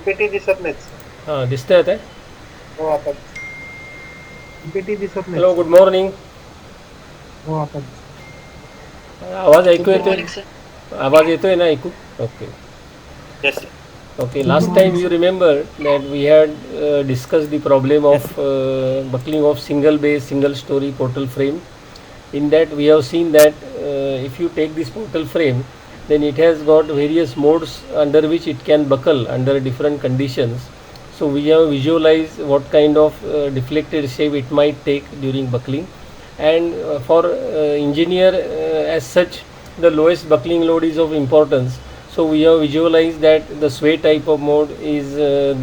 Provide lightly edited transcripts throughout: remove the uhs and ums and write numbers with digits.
PPT दिसत नाहीत. हां दिसतंय आता. हो आता पीपीटी दिसत हॅलो, नाहीत. Good morning. हो आता आवाज गुड ऐकू येतोय? Morning sir. आवाज येतोय ना ऐकू? Okay. Yes sir. Okay, good last morning time you sir. remember that we had discussed the problem of buckling of single base, single story portal frame. In that, we have seen that if you take this portal frame, then it has got various modes under which it can buckle under different conditions. So, we have visualized what kind of deflected shape it might take during buckling. And for engineer as such, the lowest buckling load is of importance. So we have visualized that the sway type of mode is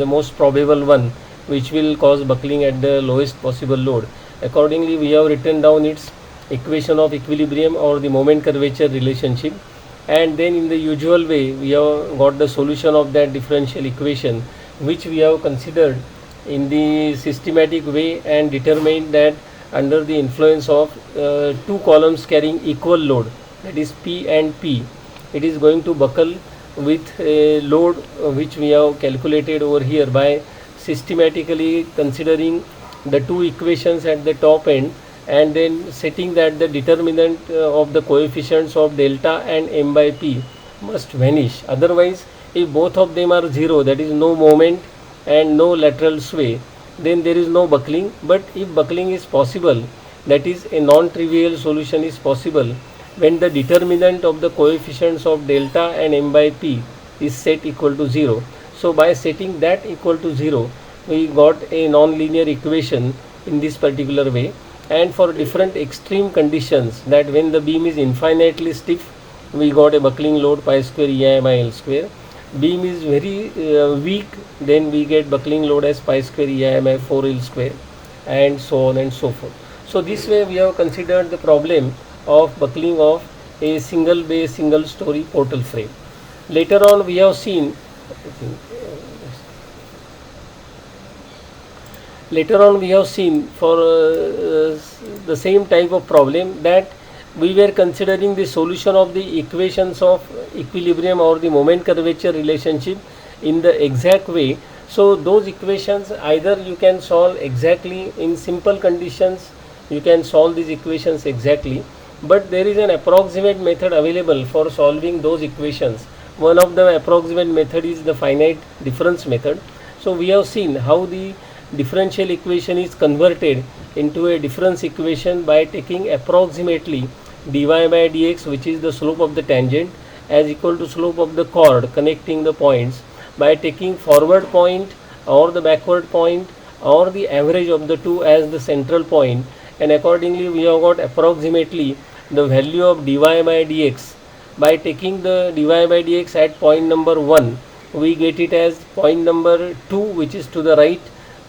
the most probable one, which will cause buckling at the lowest possible load. Accordingly, we have written down its equation of equilibrium or the moment curvature relationship, and then in the usual way we have got the solution of that differential equation, which we have considered in the systematic way and determined that under the influence of two columns carrying equal load, that is P and P, it is going to buckle with a load which we have calculated over here by systematically considering the two equations at the top end, and then setting that the determinant of the coefficients of delta and m by p must vanish. Otherwise, if both of them are 0, that is no moment and no lateral sway, then there is no buckling. But if buckling is possible, that is a non-trivial solution is possible when the determinant of the coefficients of delta and m by p is set equal to 0. So by setting that equal to 0, we got a non-linear equation in this particular way. And for different extreme conditions, that when the beam is infinitely stiff, we got a buckling load pi square ei by l square. Beam is very weak, then we get buckling load as pi square ei by 4 l square, and so on and so forth. So this way we have considered the problem of buckling of a single base, single story portal frame. Later on we have seen, later on we have seen for the same type of problem that we were considering the solution of the equations of equilibrium or the moment curvature relationship in the exact way. So those equations either you can solve exactly in simple conditions, you can solve these equations exactly, but there is an approximate method available for solving those equations. One of the approximate method is the finite difference method. So we have seen how the differential equation is converted into a difference equation by taking approximately dy by dx, which is the slope of the tangent, as equal to slope of the chord connecting the points, by taking forward point or the backward point or the average of the two as the central point, and accordingly we have got approximately the value of dy by dx. By taking the dy by dx at point number 1, we get it as point number 2, which is to the right,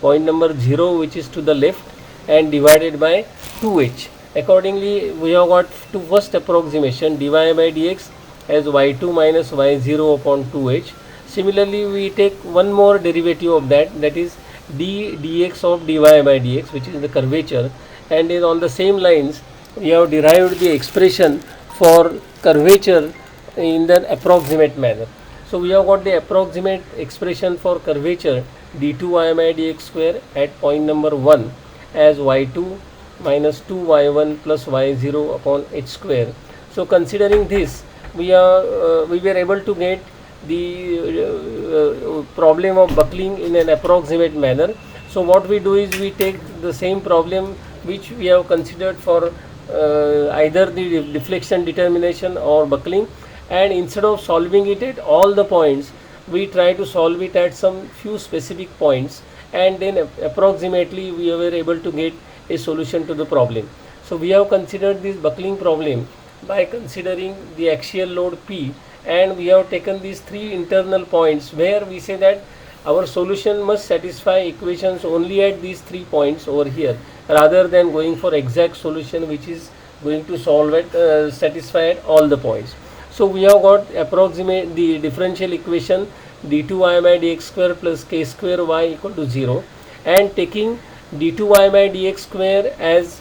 point number 0, which is to the left, and divided by 2h. Accordingly, we have got to first approximation dy by dx as y2 minus y0 upon 2h. Similarly, we take one more derivative of that, that is d dx of dy by dx, which is the curvature, and is on the same lines we have derived the expression for curvature in the approximate manner. So we have got the approximate expression for curvature d2y by dx square at point number 1 as y2 minus 2y1 plus y0 upon h square. So considering this, we were able to get the problem of buckling in an approximate manner. So what we do is we take the same problem which we have considered for either the deflection determination or buckling, and instead of solving it at all the points, we try to solve it at some few specific points, and then approximately we were able to get a solution to the problem. So we have considered this buckling problem by considering the axial load P, and we have taken these three internal points where we say that our solution must satisfy equations only at these 3 points over here, rather than going for exact solution which is going to solve it satisfy at all the points. So we have got approximate the differential equation d2y by dx square plus k square y equal to 0, and taking d2y by dx square as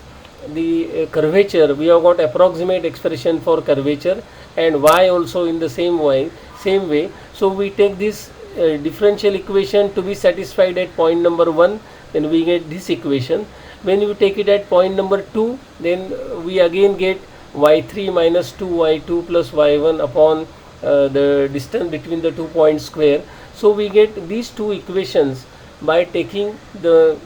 the curvature, we have got approximate expression for curvature, and y also in the same way. So we take this differential equation to be satisfied at point number 1, then we get this equation. When you take it at point number 2, then we again get y3 minus 2y2 plus y1 upon the distance between the 2 points square. So we get these two equations by taking the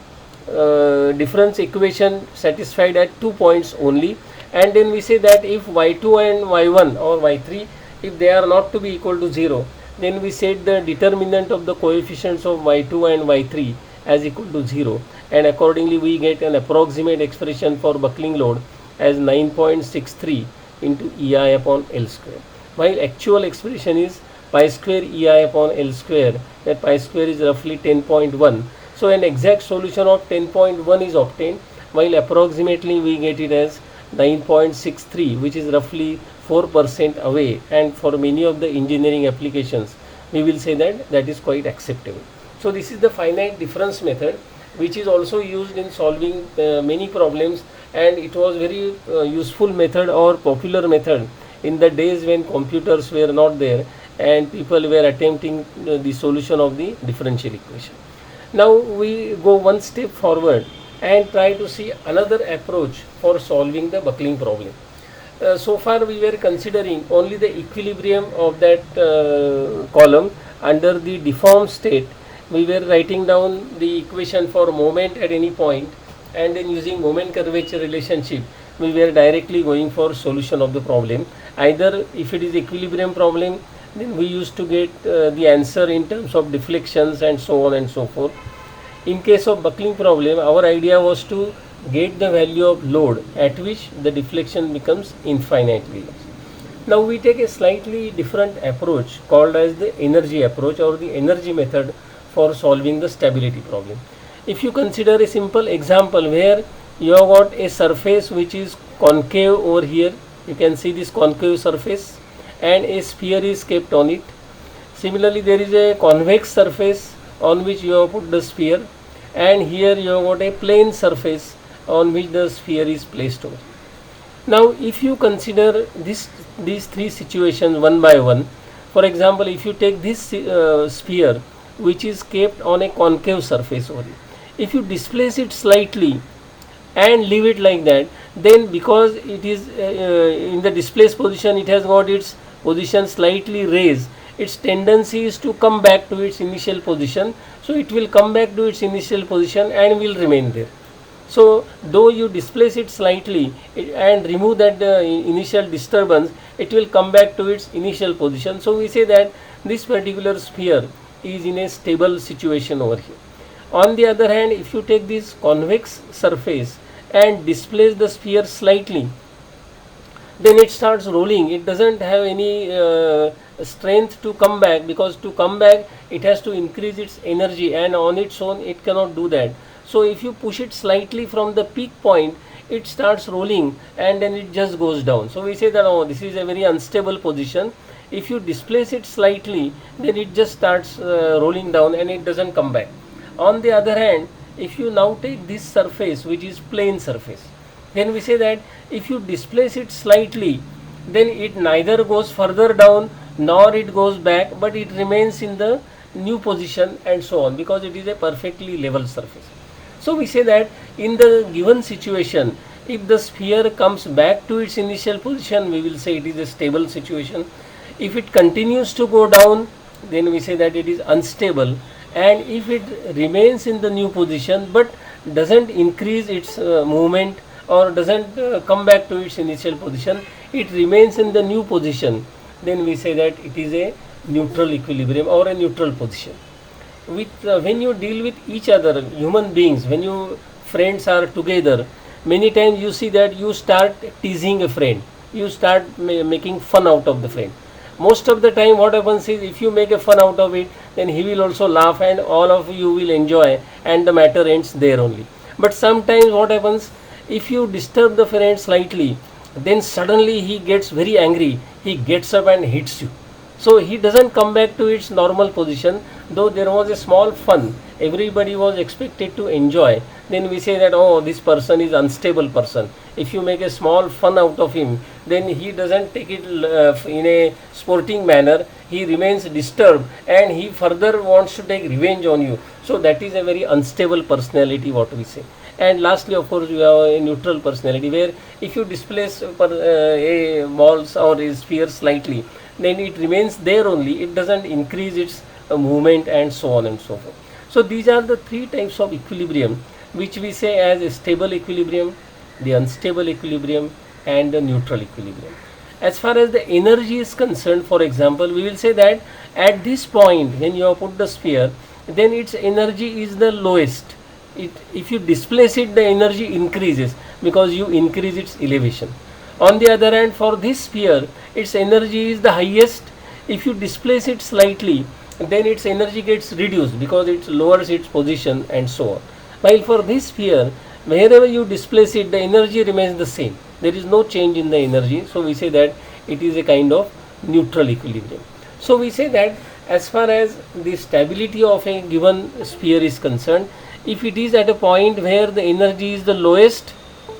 difference equation satisfied at 2 points only, and then we say that if y2 and y1 or y3, if they are not to be equal to 0, then we set the determinant of the coefficients of y2 and y3 as equal to 0, and accordingly we get an approximate expression for buckling load as 9.63 into EI upon L square, while actual expression is pi square EI upon L square, that pi square is roughly 10.1. So an exact solution of 10.1 is obtained, while approximately we get it as 9.63, which is roughly 4% away, and for many of the engineering applications we will say that that is quite acceptable. So this is the finite difference method, which is also used in solving many problems, and it was very useful method or popular method in the days when computers were not there and people were attempting the solution of the differential equation. Now we go one step forward and try to see another approach for solving the buckling problem. So far we were considering only the equilibrium of that column under the deformed state. We were writing down the equation for moment at any point, and then using moment curvature relationship we were directly going for solution of the problem. Either if it is equilibrium problem, then we used to get the answer in terms of deflections and so on and so forth. In case of buckling problem, our idea was to get the value of load at which the deflection becomes infinitely less. Now we take a slightly different approach called as the energy approach or the energy method for solving the stability problem. If you consider a simple example where you have got a surface which is concave over here, you can see this concave surface, and a sphere is kept on it. Similarly, there is a convex surface on which you have put the sphere, and here you have got a plane surface on which the sphere is placed over. Now if you consider these three situations one by one, for example, if you take this sphere which is kept on a concave surface only, if you displace it slightly and leave it like that, then because it is in the displaced position, it has got its position slightly raised, its tendency is to come back to its initial position. So it will come back to its initial position and will remain there. So though you displace it slightly and remove that initial disturbance, it will come back to its initial position. So we say that this particular sphere is in a stable situation over here. On the other hand, if you take this convex surface and displace the sphere slightly, then it starts rolling. It doesn't have any strength to come back, because to come back it has to increase its energy, and on its own it cannot do that. So if you push it slightly from the peak point, it starts rolling and then it just goes down. So we say that, oh, this is a very unstable position. If you displace it slightly, then it just starts rolling down and it doesn't come back. On the other hand, if you now take this surface which is plane surface, then we say that if you displace it slightly, then it neither goes further down nor it goes back, but it remains in the new position and so on, because it is a perfectly level surface. So we say that in the given situation, if the sphere comes back to its initial position, we will say it is a stable situation. If it continues to go down, then we say that it is unstable. And if it remains in the new position but doesn't increase its movement or doesn't come back to its initial position, it remains in the new position, then we say that it is a neutral equilibrium or a neutral position. With when you deal with each other, human beings, when you friends are together, many times you see that you start teasing a friend, you start making fun out of the friend. Most of the time what happens is, if you make a fun out of it, then he will also laugh and all of you will enjoy, and the matter ends there only. But sometimes what happens, if you disturb the friend slightly, then suddenly he gets very angry, he gets up and hits you. So he doesn't come back to its normal position. Though there was a small fun, everybody was expected to enjoy, then we say that, oh, this person is unstable person. If you make a small fun out of him, then he doesn't take it in a sporting manner. He remains disturbed and he further wants to take revenge on you. So that is a very unstable personality, what we say. And lastly, of course, you have a neutral personality, where if you displace a balls or a sphere slightly, then it remains there only. It doesn't increase its movement and so on and so forth. So these are the three types of equilibrium, which we say as a stable equilibrium, the unstable equilibrium, and the neutral equilibrium. As far as the energy is concerned, for example, we will say that at this point when you have put the sphere, then its energy is the lowest. If you displace it, the energy increases because you increase its elevation. On the other hand, for this sphere, its energy is the highest. If you displace it slightly, then its energy gets reduced because it lowers its position and so on. While for this sphere, wherever you displace it, the energy remains the same. There is no change in the energy. So we say that it is a kind of neutral equilibrium. So we say that as far as the stability of a given sphere is concerned, if it is at a point where the energy is the lowest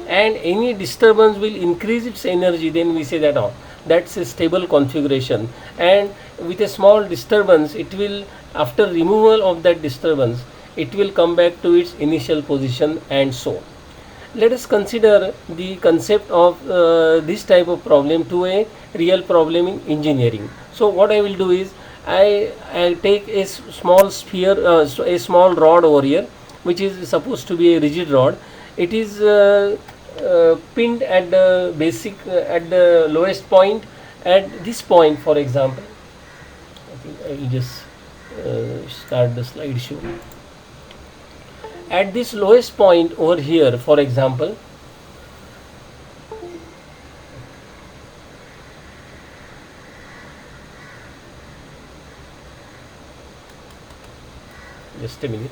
and any disturbance will increase its energy, then we say that, oh, that's a stable configuration, and with a small disturbance, it will, after removal of that disturbance, it will come back to its initial position and so on. Let us consider the concept of this type of problem to a real problem in engineering. So what I will do is, I take a small sphere, a small rod over here, which is supposed to be a rigid rod. It is pinned at the basic, at the lowest point, at this point, for example. I think I will just start the slideshow. At this lowest point over here, for example, just a minute.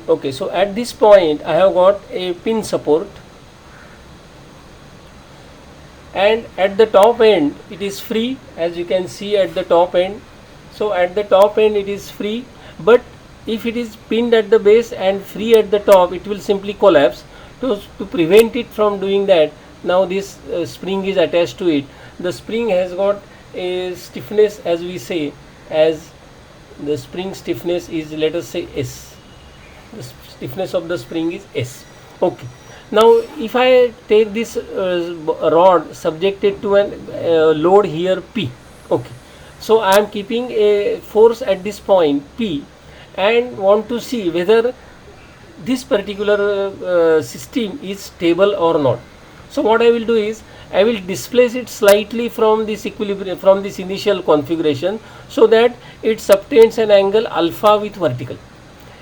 Okay, so at this point I have got a pin support, and at the top end it is free, as you can see at the top end. So at the top end it is free, but if it is pinned at the base and free at the top, it will simply collapse. To prevent it from doing that, now this spring is attached to it. The spring has got a stiffness, as we say, as the spring stiffness is, let us say, S. The stiffness of the spring is S. Okay. Now if I take this rod subjected to a load here P, okay, so I am keeping a force at this point P and want to see whether this particular system is stable or not. So what I will do is, I will displace it slightly from this equilibrium, from this initial configuration, so that it subtends an angle alpha with vertical.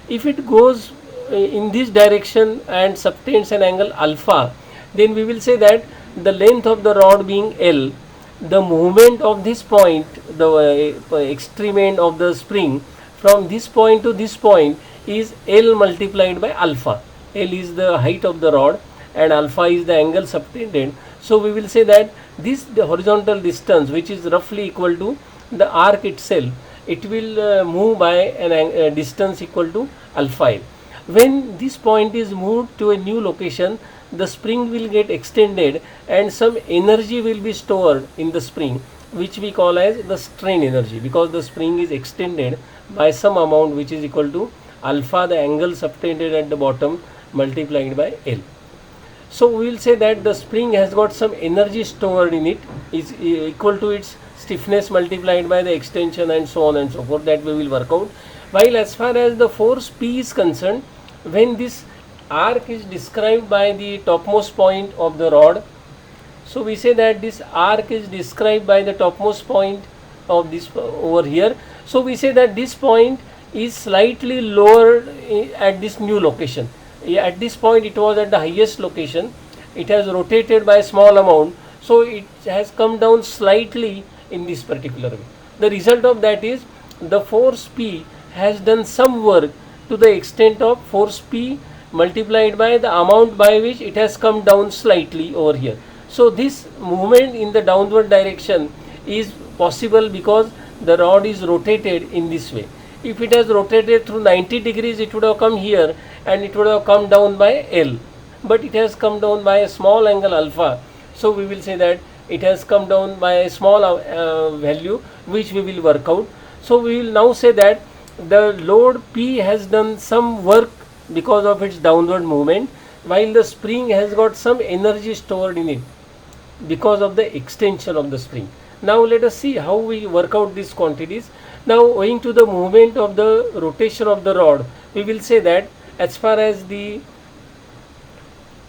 If it goes in this direction and subtends an angle alpha, then we will say that the length of the rod being L, the movement of this point, the extreme end of the spring from this point to this point is L multiplied by alpha. L is the height of the rod and alpha is the angle subtended. So we will say that the horizontal distance, which is roughly equal to the arc itself, it will move by a distance equal to alpha L. When this point is moved to a new location, the spring will get extended and some energy will be stored in the spring, which we call as the strain energy, because the spring is extended by some amount which is equal to alpha, the angle subtended at the bottom, multiplied by L. So we will say that the spring has got some energy stored in it, is equal to its stiffness multiplied by the extension and so on and so forth, that we will work out. While as far as the force P is concerned, when this arc is described by the topmost point of the rod, so we say that this arc is described by the topmost point of this over here. So we say that this point is slightly lower at this new location. At this point it was at the highest location, it has rotated by a small amount, so it has come down slightly in this particular way. The result of that is the force P has done some work to the extent of force P multiplied by the amount by which it has come down slightly over here. So this movement in the downward direction is possible because the rod is rotated in this way. If it has rotated through 90 degrees, it would have come here and it would have come down by L, but it has come down by a small angle alpha. So we will say that it has come down by a small value, which we will work out. So we will now say that the load P has done some work because of its downward movement, while the spring has got some energy stored in it because of the extension of the spring. Now let us see how we work out these quantities. Now, owing to the movement of the rotation of the rod, we will say that as far as the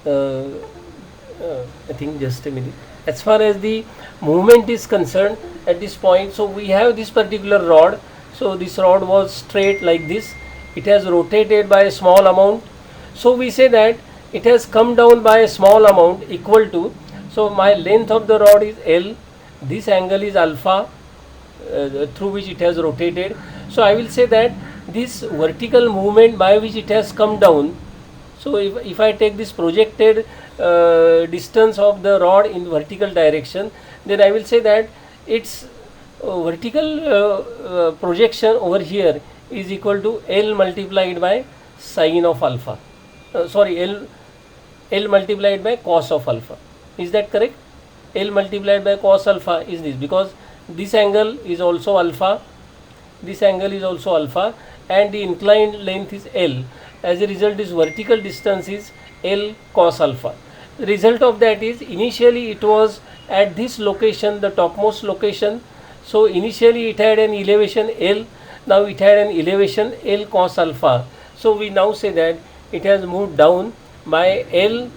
I think just a minute, as far as the movement is concerned at this point, so we have this particular rod. So this rod was straight like this, it has rotated by a small amount, so we say that it has come down by a small amount equal to, so my length of the rod is L, this angle is alpha through which it has rotated. So I will say that this vertical movement by which it has come down, so if I take this projected distance of the rod in vertical direction, then I will say that its vertical projection over here is equal to L multiplied by sine of alpha, L multiplied by cos of alpha. Is that correct? L multiplied by cos alpha is this, because this angle is also alpha, this angle is also alpha, and the inclined length is L. As a result, this vertical distance is L cos alpha. The result of that is, initially it was at this location, the topmost location. So initially it had an elevation L, now it had an elevation L cos alpha. So we now say that it has moved down by L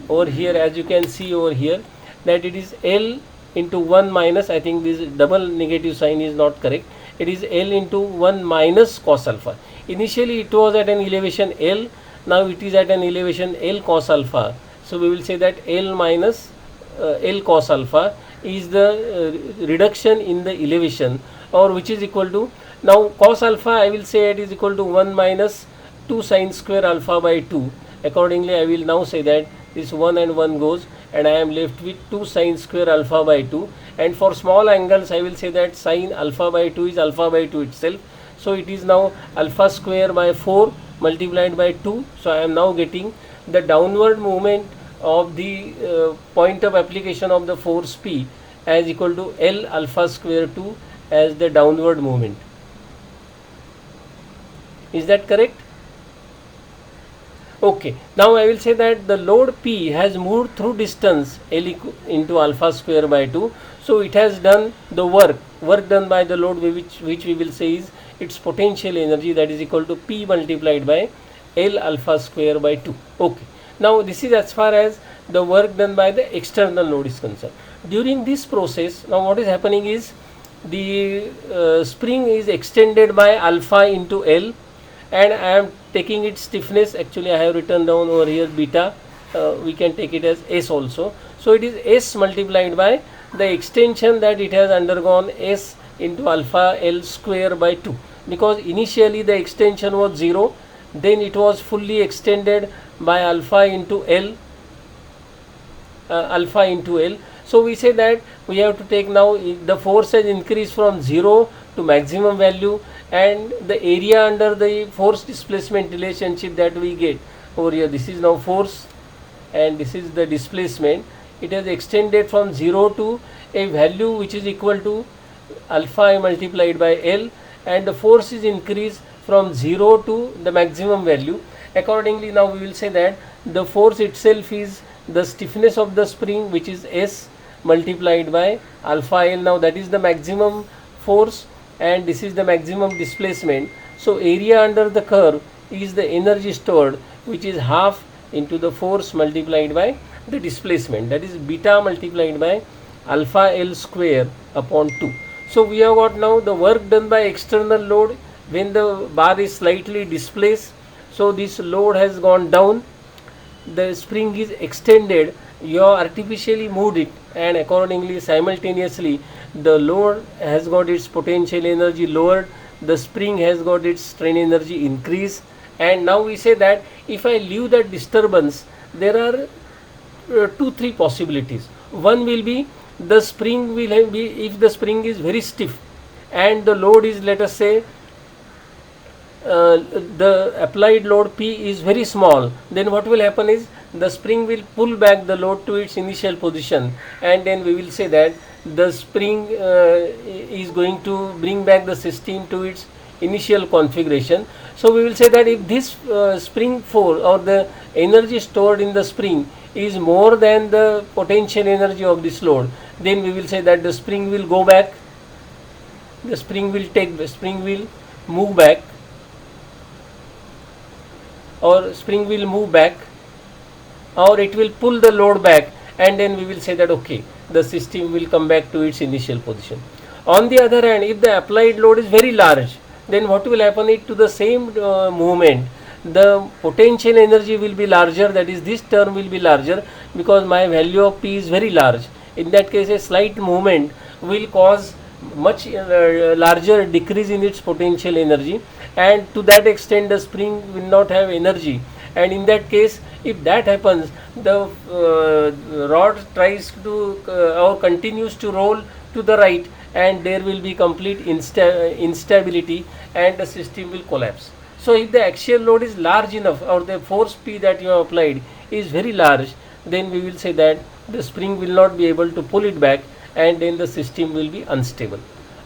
over here, as you can see over here, that it is L into 1 minus, I think this double negative sign is not correct, it is L into 1 minus cos alpha. Initially it was at an elevation L, now it is at an elevation L cos alpha. So we will say that L minus L cos alpha is the reduction in the elevation, or which is equal to, now cos alpha I will say it is equal to 1 minus 2 sine square alpha by 2. Accordingly I will now say that this 1 and 1 goes, and I am left with 2 sine square alpha by 2, and for small angles I will say that sine alpha by 2 is alpha by 2 itself. So it is now alpha square by 4 multiplied by 2. So I am now getting the downward movement of the point of application of the force P as equal to L alpha square 2 as the downward movement. Is that correct? Okay, now I will say that the load P has moved through distance L into alpha square by 2. So it has done the work done by the load, which we will say is its potential energy, that is equal to P multiplied by L alpha square by 2. Okay, now this is as far as the work done by the external load is concerned. During this process, now what is happening is the spring is extended by alpha into L, and I am taking its stiffness, actually I have written down over here beta, we can take it as S also. So it is S multiplied by the extension that it has undergone, S into alpha L square by 2, because initially the extension was 0, then it was fully extended by alpha into L, So we say that we have to take now, the force has increased from 0 to maximum value, and the area under the force displacement relationship that we get over here, this is now force and this is the displacement. It has extended from 0 to a value which is equal to alpha multiplied by L, and the force is increased from 0 to the maximum value. Accordingly, now we will say that the force itself is the stiffness of the spring, which is S multiplied by alpha L. Now that is the maximum force and this is the maximum displacement. So area under the curve is the energy stored, which is half into the force multiplied by the displacement, that is beta multiplied by alpha L square upon 2. So we have got now the work done by external load when the bar is slightly displaced. So this load has gone down, the spring is extended, you have artificially moved it, and accordingly simultaneously the load has got its potential energy lowered, the spring has got its strain energy increased, and now we say that if I leave that disturbance, there are 2-3 possibilities. One will be the spring will be, if the spring is very stiff and the load is, let us say, the applied load P is very small, then what will happen is the spring will pull back the load to its initial position, and then we will say that the spring is going to bring back the system to its initial configuration. So we will say that if this spring force or the energy stored in the spring is more than the potential energy of this load, then we will say that the spring will go back, the spring will move back, or spring will move back, or it will pull the load back, and then we will say that okay, the system will come back to its initial position. On the other hand, if the applied load is very large, then what will happen is, to the same movement, the potential energy will be larger, that is, this term will be larger, because my value of P is very large. In that case, a slight movement will cause much larger decrease in its potential energy, and to that extent the spring will not have energy, and in that case, if that happens, the rod tries to or continues to roll to the right, and there will be complete instability, and the system will collapse. So if the axial load is large enough, or the force P that you have applied is very large, then we will say that the spring will not be able to pull it back, and then the system will be unstable.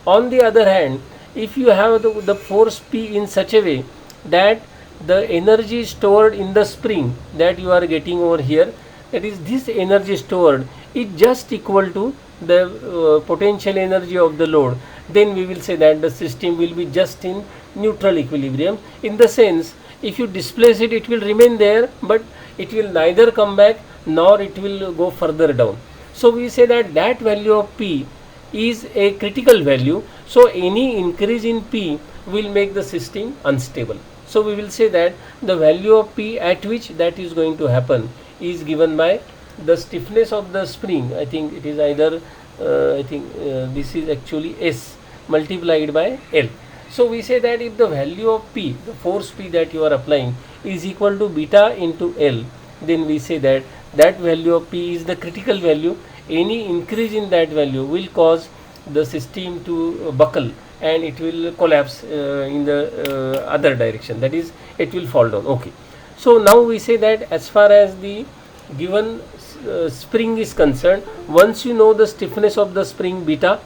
On the other hand, if you have the force P in such a way that the energy stored in the spring that you are getting over here, that is, this energy stored is just equal to the potential energy of the load, then we will say that the system will be just in neutral equilibrium, in the sense, if you displace it, it will remain there, but it will neither come back nor it will go further down. So we say that that value of P is a critical value, so any increase in P will make the system unstable. So we will say that the value of P at which that is going to happen is given by the stiffness of the spring. I think it is either this is actually S multiplied by L. So we say that if the value of P, the force P that you are applying, is equal to beta into L, then we say that that value of P is the critical value. Any increase in that value will cause the system to buckle, and it will collapse in the other direction, that is, it will fall down. Okay. So now we say that as far as the given spring is concerned, once you know the stiffness of the spring beta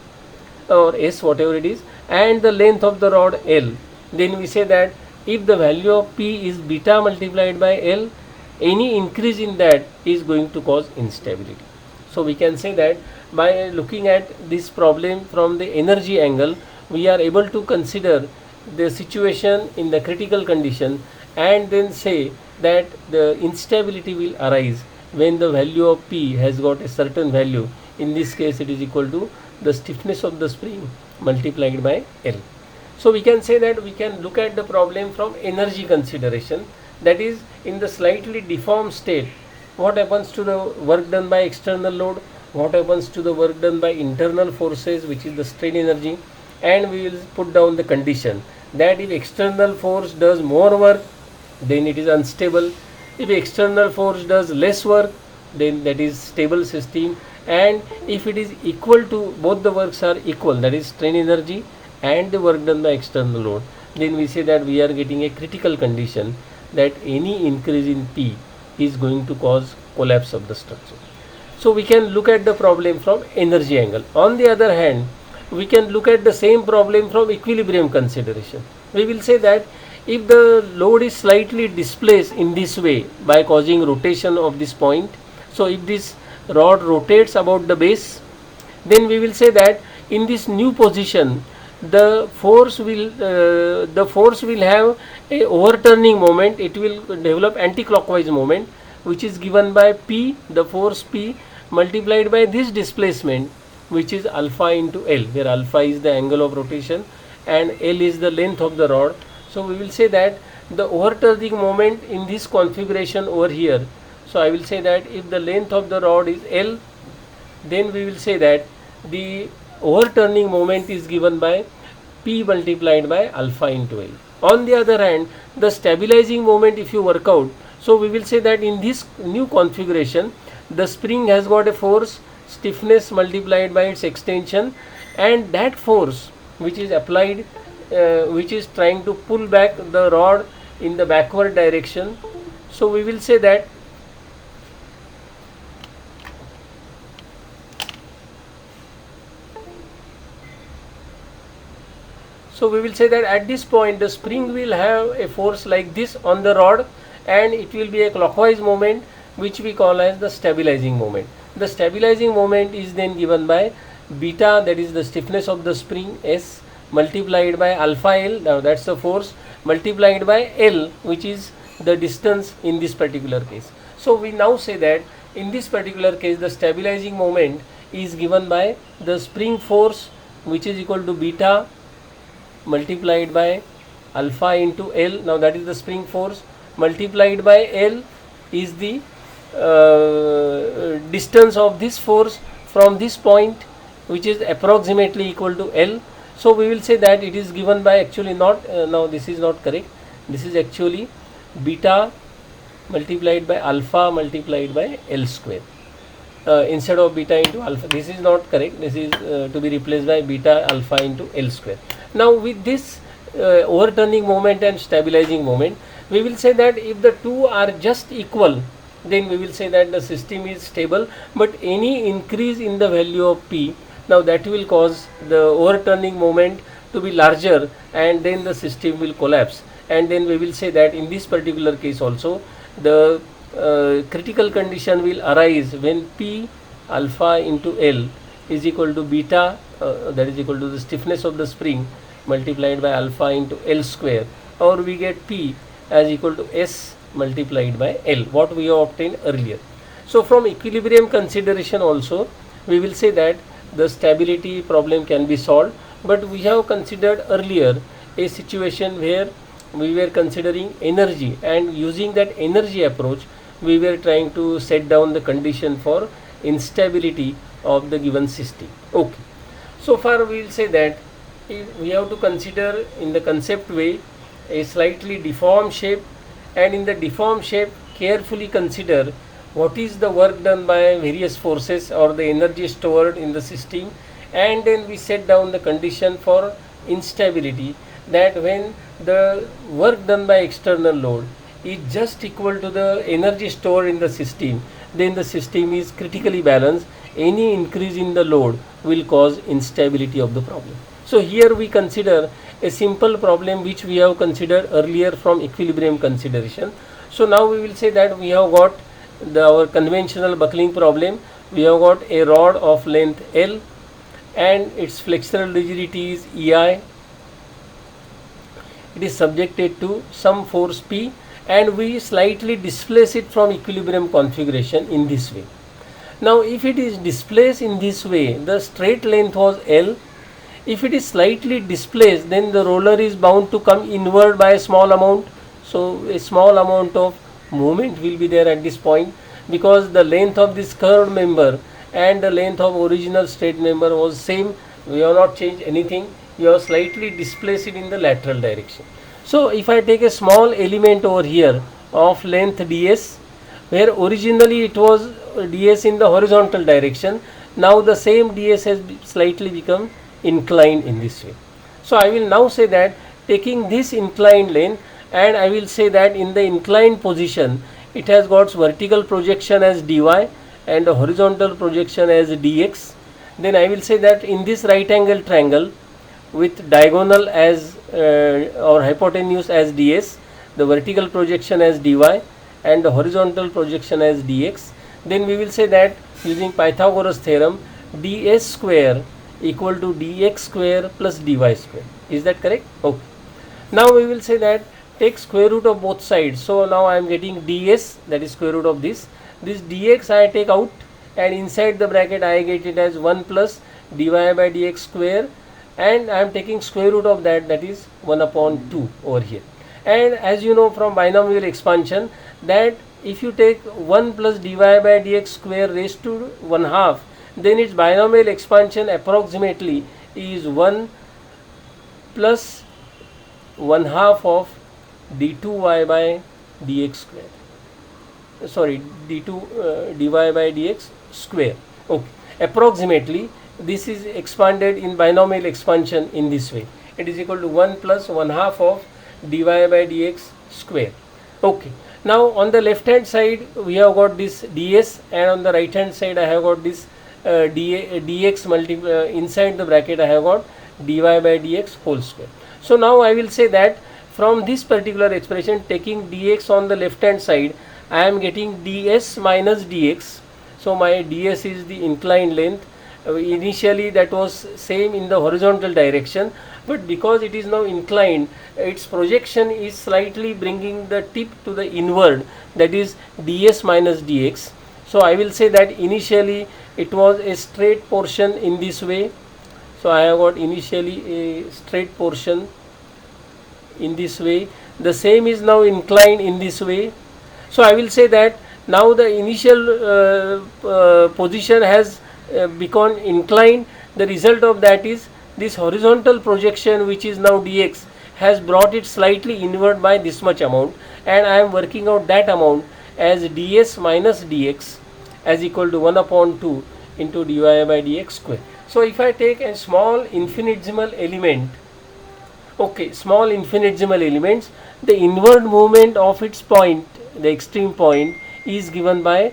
or S, whatever it is, and the length of the rod L, then we say that if the value of P is beta multiplied by L, any increase in that is going to cause instability. So we can say that by looking at this problem from the energy angle, we are able to consider the situation in the critical condition, and then say that the instability will arise when the value of P has got a certain value. In this case, it is equal to the stiffness of the spring multiplied by L. So we can say that we can look at the problem from energy consideration, that is, in the slightly deformed state, what happens to the work done by external load, what happens to the work done by internal forces, which is the strain energy, and we will put down the condition that if external force does more work, then it is unstable. If external force does less work, then that is stable system, and if it is equal to, both the works are equal, that is strain energy and the work done by external load, then we say that we are getting a critical condition that any increase in P is going to cause collapse of the structure. So we can look at the problem from energy angle. On the other hand, we can look at the same problem from equilibrium consideration. We will say that if the load is slightly displaced in this way by causing rotation of this point, so if this rod rotates about the base, then we will say that in this new position the force will have a overturning moment. It will develop anti-clockwise moment, which is given by P, the force P multiplied by this displacement, which is alpha into L, where alpha is the angle of rotation and L is the length of the rod. So we will say that the overturning moment in this configuration over here, so I will say that if the length of the rod is L, then we will say that the overturning moment is given by P multiplied by alpha into L. On the other hand, the stabilizing moment, if you work out, so we will say that in this new configuration the spring has got a force stiffness multiplied by its extension, and that force which is applied, which is trying to pull back the rod in the backward direction. So we will say that at this point the spring will have a force like this on the rod, and it will be a clockwise moment which we call as the stabilizing moment. The stabilizing moment is then given by beta, that is the stiffness of the spring, S, multiplied by alpha L, now that's the force, multiplied by L, which is the distance in this particular case. So we now say that in this particular case the stabilizing moment is given by the spring force, which is equal to beta multiplied by alpha into L, now that is the spring force, multiplied by L is the distance of this force from this point, which is approximately equal to L. So we will say that it is given by, actually not, now this is not correct, this is actually beta multiplied by alpha multiplied by L square. Instead of beta into alpha, this is not correct, this is to be replaced by beta alpha into L square. Now with this overturning moment and stabilizing moment, we will say that if the two are just equal, then we will say that the system is stable, but any increase in the value of P, now that will cause the overturning moment to be larger, and then the system will collapse. And then we will say that in this particular case also the critical condition will arise when P alpha into L is equal to beta, that is equal to the stiffness of the spring multiplied by alpha into L square, or we get P as equal to S multiplied by L, what we have obtained earlier. So from equilibrium consideration also we will say that the stability problem can be solved, but we have considered earlier a situation where we were considering energy, and using that energy approach we were trying to set down the condition for instability of the given system. Okay, so far we will say that we have to consider in the concept way a slightly deformed shape, and in the deformed shape carefully consider what is the work done by various forces or the energy stored in the system, and then we set down the condition for instability, that when the work done by external load is just equal to the energy stored in the system, then the system is critically balanced. Any increase in the load will cause instability of the problem. So here we consider a simple problem which we have considered earlier from equilibrium consideration. So now we will say that we have got our conventional buckling problem. We have got a rod of length L and its flexural rigidity is EI. It is subjected to some force P, and we slightly displace it from equilibrium configuration in this way. Now if it is displaced in this way, the straight length was L. If it is slightly displaced, then the roller is bound to come inward by a small amount. So a small amount of movement will be there at this point, because the length of this curved member and the length of original straight member was same. We have not changed anything. We have slightly displaced it in the lateral direction. So if I take a small element over here of length ds, where originally it was ds in the horizontal direction, now the same ds has slightly become inclined in this way. So I will now say that taking this inclined length, and I will say that in the inclined position it has got vertical projection as dy and a horizontal projection as dx. Then I will say that in this right angle triangle with diagonal as or hypotenuse as ds, the vertical projection as dy and the horizontal projection as dx, then we will say that using Pythagoras theorem ds square equal to dx square plus dy square. Is that correct? Okay. Now we will say that take square root of both sides. So now I am getting ds, that is square root of this dx I take out, and inside the bracket I get it as 1 plus dy by dx square, and I am taking square root of that, that is 1 upon 2 over here. And as you know from binomial expansion, that if you take 1 plus dy by dx square raised to 1/2, then its binomial expansion approximately is 1 plus 1/2 of d2y by dx square, sorry d2 dy by dx square. Okay, approximately this is expanded in binomial expansion in this way. It is equal to 1 plus 1/2 of dy by dx square. Okay. Now on the left hand side we have got this ds, and on the right hand side I have got this dx inside the bracket I have got dy by dx whole square. So now I will say that from this particular expression, taking dx on the left hand side, I am getting ds minus dx. So my ds is the inclined length. Initially that was same in the horizontal direction, but because it is now inclined, its projection is slightly bringing the tip to the inward, that is ds minus dx. So I will say that initially it was a straight portion in this way. So I have got initially a straight portion in this way. The same is now inclined in this way. So I will say that now the initial position has become inclined. The result of that is this horizontal projection, which is now dx, has brought it slightly inward by this much amount, and I am working out that amount as ds minus dx as equal to 1 upon 2 into dy by dx square. So if I take a small infinitesimal element, okay, small infinitesimal elements, the inward movement of its point, the extreme point, is given by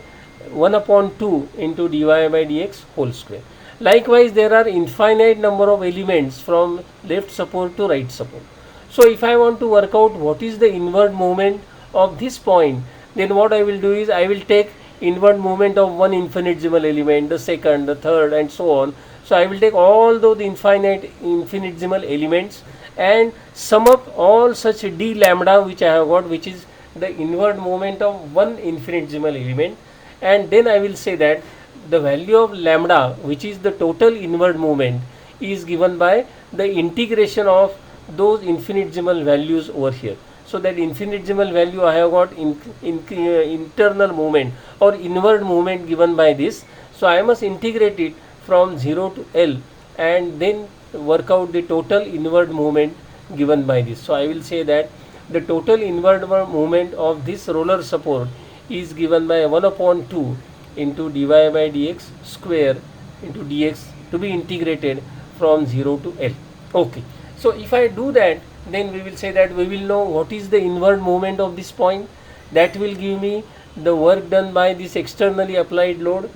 1 upon 2 into dy by dx whole square. Likewise, there are infinite number of elements from left support to right support. So if I want to work out what is the inward movement of this point, then what I will do is I will take inward movement of one infinitesimal element, the second, the third, and so on. So I will take all those infinitesimal elements and sum up all such d lambda which I have got, which is the inward movement of one infinitesimal element, and then I will say that the value of lambda, which is the total inward movement, is given by the integration of those infinitesimal values over here. So that infinitesimal value I have got internal movement or inward movement given by this. So I must integrate it from 0 to L and then work out the total inward movement given by this. So I will say that the total inward movement of this roller support is given by 1 upon 2 into dy by dx square into dx to be integrated from 0 to L. Okay. So if I do that, then we will say that we will know what is the inward movement of this point. That will give me the work done by this externally applied load,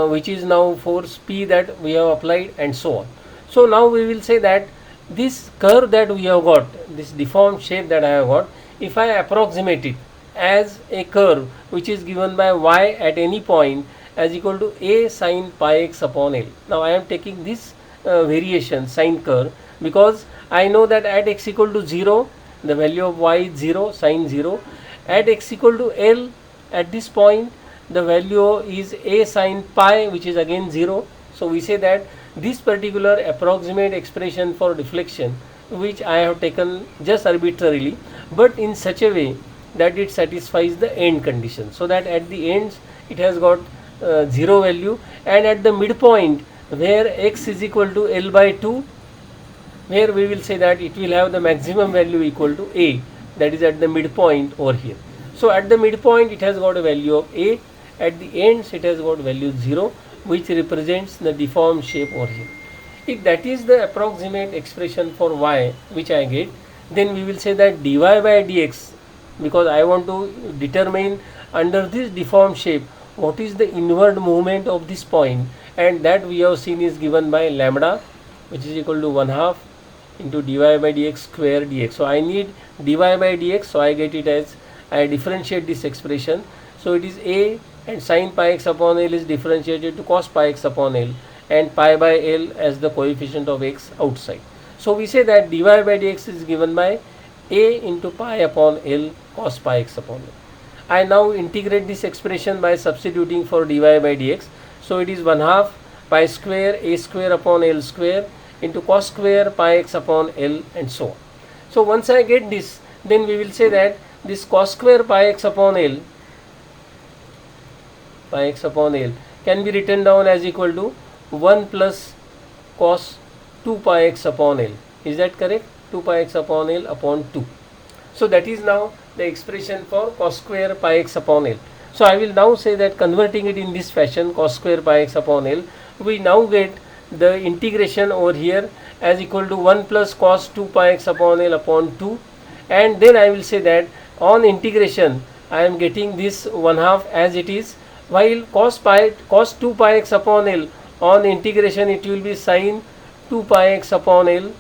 which is now force P that we have applied, and so on. So now we will say that this curve that we have got, this deformed shape that I have got, if I approximate it as a curve which is given by y at any point as equal to a sin pi x upon L. Now I am taking this variation sine curve because I know that at x equal to 0 the value of y is 0, sine 0. At x equal to L, at this point the value is a sin pi, which is again 0. So we say that this particular approximate expression for deflection, which I have taken just arbitrarily, but in such a way that it satisfies the end condition, so that at the ends it has got 0 value, and at the midpoint where x is equal to L by 2, where we will say that it will have the maximum value equal to a, that is at the midpoint over here. So at the midpoint it has got a value of a, at the ends it has got value 0, which represents the deformed shape over here. If that is the approximate expression for y which I get, then we will say that dy by dx, because I want to determine under this deformed shape what is the inward movement of this point, and that we have seen is given by lambda, which is equal to 1/2 into dy by dx square dx. So I need dy by dx, so I get it as, I differentiate this expression, so it is a, and sin pi x upon L is differentiated to cos pi x upon L, and pi by L as the coefficient of x outside. So we say that dy by dx is given by a into pi upon L cos pi x upon L. I now integrate this expression by substituting for dy by dx. So it is 1/2 pi square a square upon L square into cos square pi x upon L, and so on. So once I get this, then we will say that this cos square pi x upon L can be written down as equal to 1 plus cos 2 pi x upon L. Is that correct? 2 pi x upon L upon 2. So that is now the expression for cos square pi x upon L. So I will now say that converting it in this fashion, cos square pi x upon L, we now get the integration over here as equal to 1 plus cos 2 pi x upon L upon 2, and then I will say that on integration I am getting this 1/2 as it is, while cos 2 pi x upon L on integration it will be sin 2 pi x upon L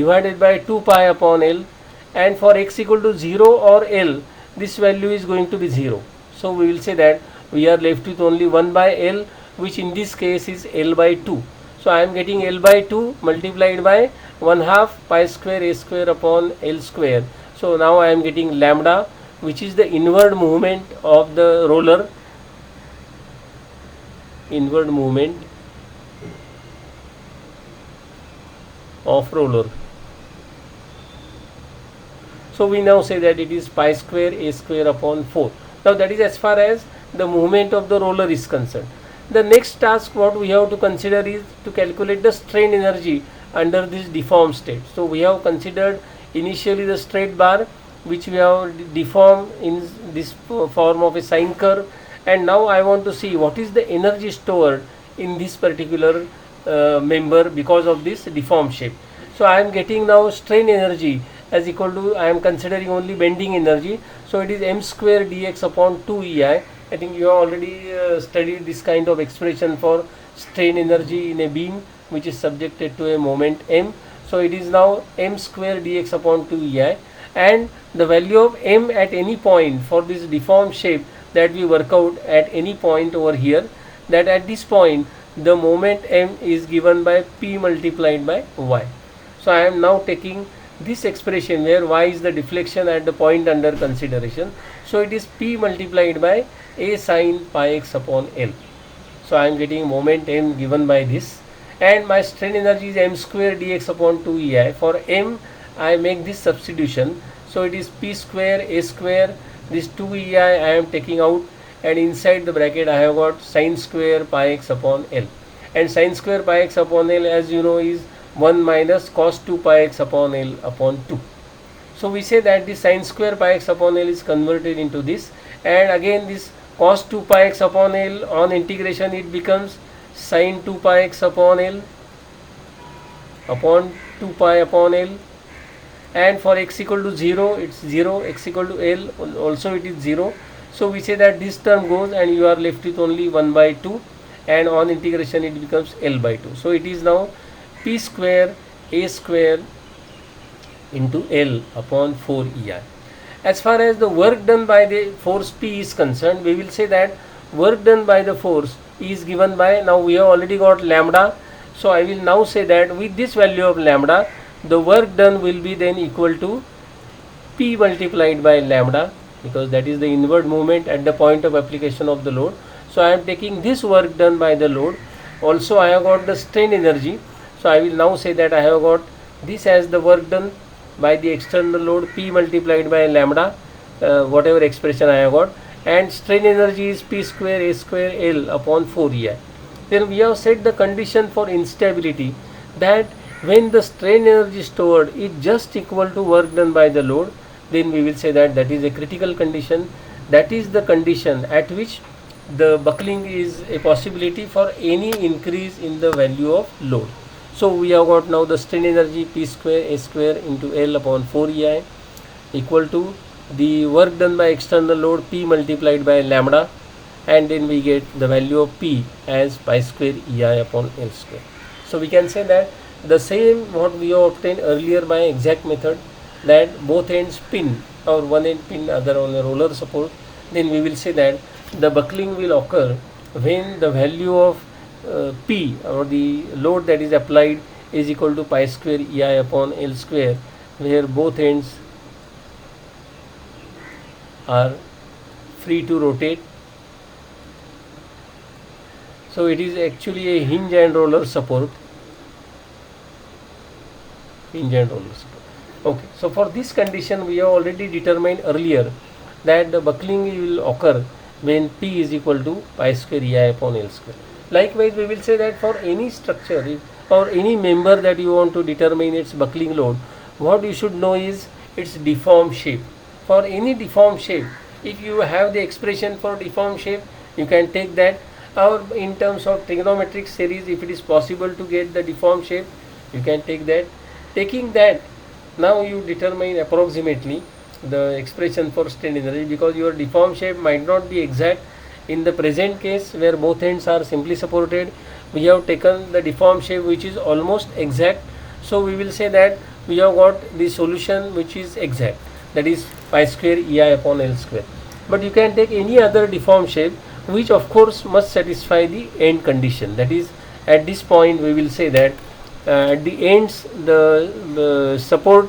divided by 2 pi upon L, and for x equal to 0 or L this value is going to be 0. So we will say that we are left with only 1 by L, which in this case is L by 2. So I am getting L by 2 multiplied by 1/2 pi square a square upon L square. So now I am getting lambda, which is the inward movement of the roller, inward movement of roller. So we now say that it is pi square a square upon 4. Now that is as far as the movement of the roller is concerned. The next task what we have to consider is to calculate the strain energy under this deformed state. So we have considered initially the straight bar, which we have deformed in this form of a sine curve, and now I want to see what is the energy stored in this particular member because of this deformed shape. So I am getting now strain energy as equal to, I am considering only bending energy, so it is m square dx upon 2 EI. I think you have already studied this kind of expression for strain energy in a beam which is subjected to a moment m. So it is now m square dx upon 2 EI, and the value of m at any point for this deformed shape that we work out at any point over here, that at this point the moment m is given by p multiplied by y. So I am now taking this expression where y is the deflection at the point under consideration. So it is p multiplied by a sin pi x upon L. So I am getting moment m given by this, and my strain energy is m square dx upon 2 EI. For m I make this substitution, so it is p square a square, this 2 EI I am taking out, and inside the bracket I have got sin square pi x upon L, and sin square pi x upon L, as you know, is 1 minus cos 2 pi x upon L upon 2. So we say that the sin square pi x upon L is converted into this, and again this cos 2 pi x upon L on integration it becomes sin 2 pi x upon L upon 2 pi upon L, and for x equal to 0 it's 0, x equal to L also it is 0. So we say that this term goes and you are left with only 1 by 2, and on integration it becomes L by 2. So it is now p square a square into L upon 4 EI. As far as the work done by the force P is concerned, we will say that work done by the force is given by, now we have already got lambda, so I will now say that with this value of lambda the work done will be then equal to P multiplied by lambda, because that is the inward movement at the point of application of the load. So I am taking this work done by the load. Also I have got the strain energy, so I will now say that I have got this as the work done by the external load P multiplied by lambda, whatever expression I have got, and strain energy is P square a square L upon 4 EI. Then we have set the condition for instability, that when the strain energy stored is just equal to work done by the load, then we will say that that is a critical condition. That is the condition at which the buckling is a possibility for any increase in the value of load. So we have got now the strain energy P square a square into L upon 4 EI equal to the work done by external load P multiplied by lambda, and then we get the value of P as pi square EI upon L square. So we can say that the same what we have obtained earlier by exact method, that both ends pin, or one end pin other on a roller support, then we will say that the buckling will occur when the value of P, or the load that is applied, is equal to pi square EI upon L square, where both ends are free to rotate. So it is actually a hinge and roller support. Hinge and roller support. Okay, so for this condition we have already determined earlier that the buckling will occur when P is equal to pi square EI upon L square. Likewise, we will say that for any structure or any member that you want to determine its buckling load, what you should know is its deformed shape. For any deformed shape, If you have the expression for deformed shape, you can take that, or in terms of trigonometric series, if it is possible to get the deformed shape, you can take that. Taking that, now you determine approximately the expression for strain energy, because your deformed shape might not be exact. In the present case, where both ends are simply supported, we have taken the deformed shape which is almost exact, so we will say that we have got the solution which is exact, that is pi square ei upon L square. But you can take any other deformed shape which of course must satisfy the end condition, that is at this point we will say that at the ends the support,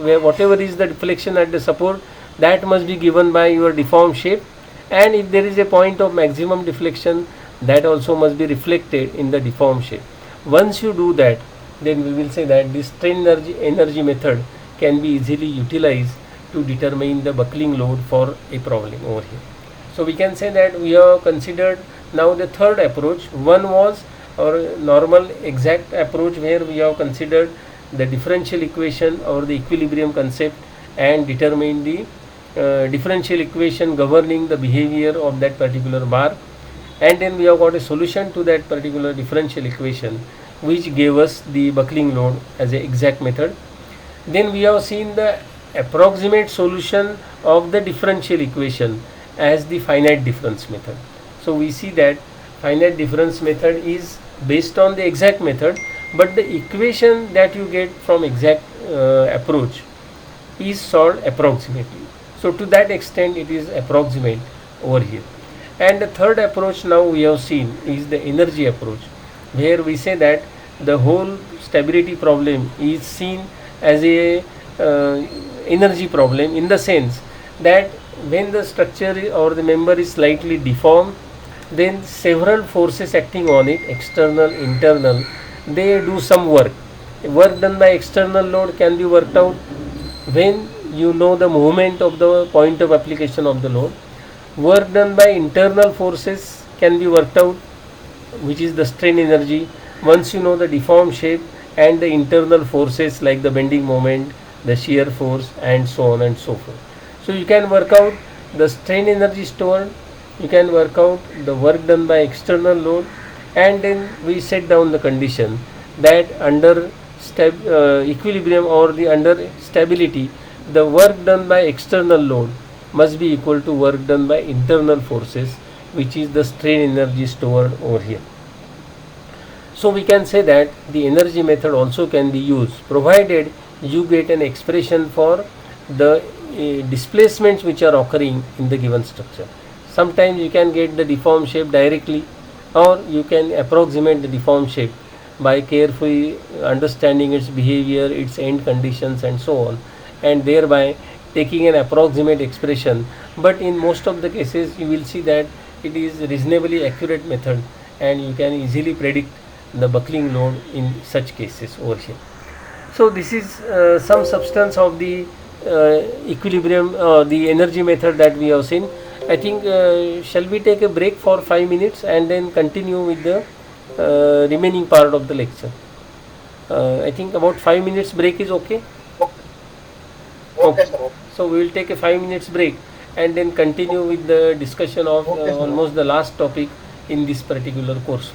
where whatever is the deflection at the support, that must be given by your deformed shape, and if there is a point of maximum deflection, that also must be reflected in the deformed shape. Once you do that, then we will say that this strain energy method can be easily utilized to determine the buckling load for a problem over here. So we can say that we have considered now the third approach. One was our normal exact approach, where we have considered the differential equation or the equilibrium concept and determined the differential equation governing the behavior of that particular bar, and then we have got a solution to that particular differential equation which gave us the buckling load as an exact method. Then we have seen the approximate solution of the differential equation as the finite difference method. So we see that finite difference method is based on the exact method, but the equation that you get from exact approach is solved approximately. So to that extent it is approximate over here. And the third approach now we have seen is the energy approach, where we say that the whole stability problem is seen as a energy problem, in the sense that when the structure or the member is slightly deformed, then several forces acting on it, external, internal, they do some work. Work done by external load can be worked out when you know the movement of the point of application of the load. Work done by internal forces can be worked out, which is the strain energy, once you know the deformed shape and the internal forces like the bending moment, the shear force, and so on and so forth. So you can work out the strain energy stored, you can work out the work done by external load, and then we set down the condition that under equilibrium or the under stability, the work done by external load must be equal to work done by internal forces, which is the strain energy stored over here. So we can say that the energy method also can be used, provided you get an expression for the displacements which are occurring in the given structure. Sometimes you can get the deformed shape directly, or you can approximate the deformed shape by carefully understanding its behavior, its end conditions, and so on, and thereby taking an approximate expression. But in most of the cases you will see that it is a reasonably accurate method, and you can easily predict the buckling load in such cases over here. So this is some substance of the equilibrium, the energy method that we have seen. I think shall we take a break for 5 minutes and then continue with the remaining part of the lecture? I think about 5 minutes break is okay. Okay, sir. So we will take a 5 minutes break and then continue with the discussion of Okay, sir. almost the last topic in this particular course.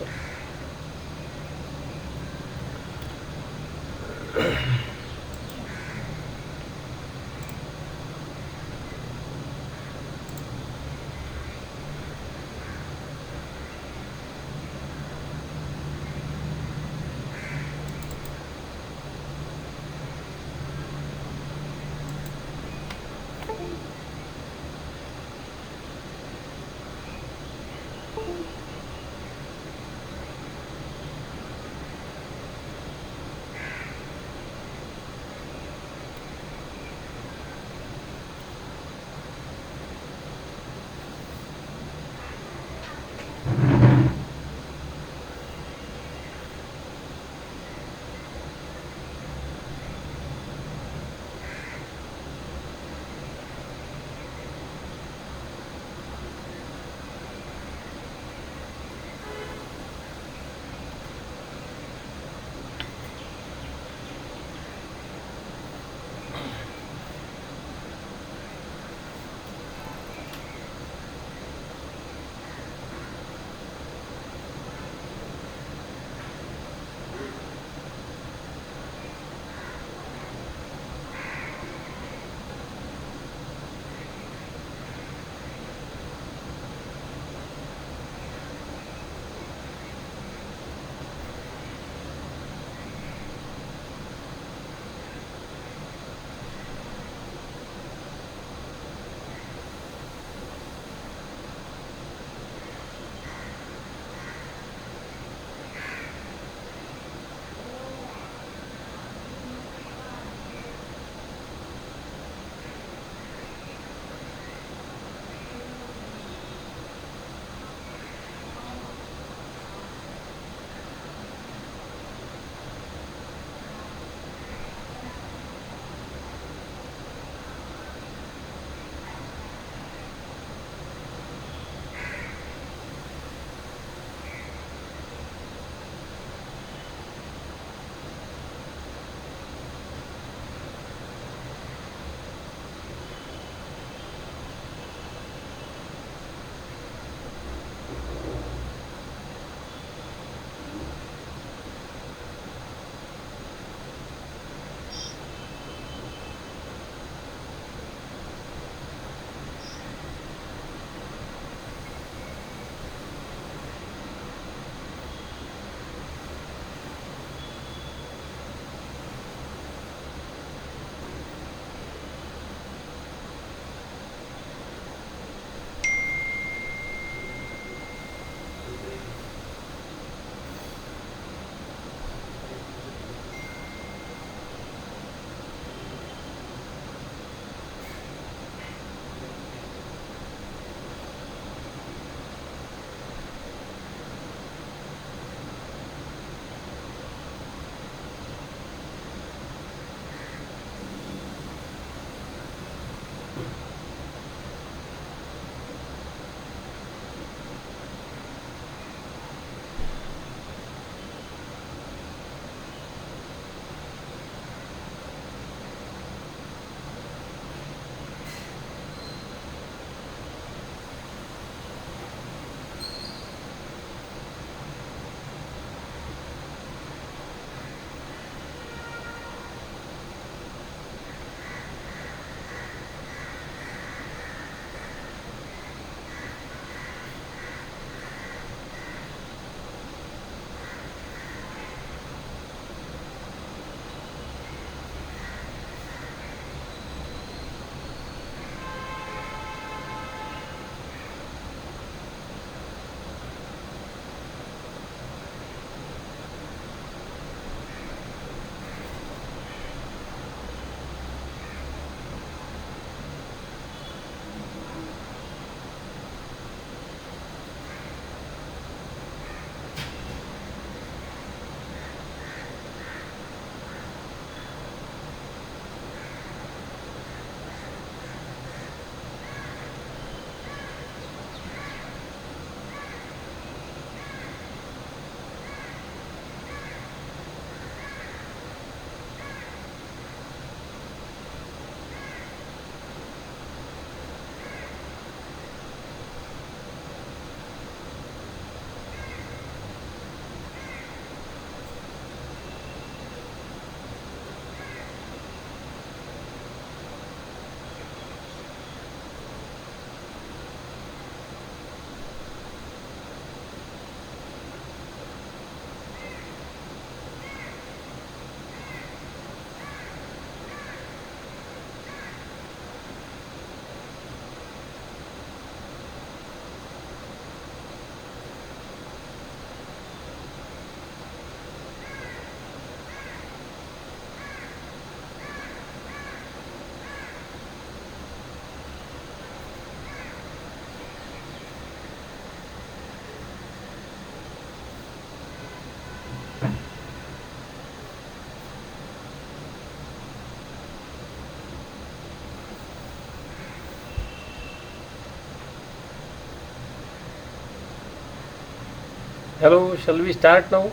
Hello, shall we start now?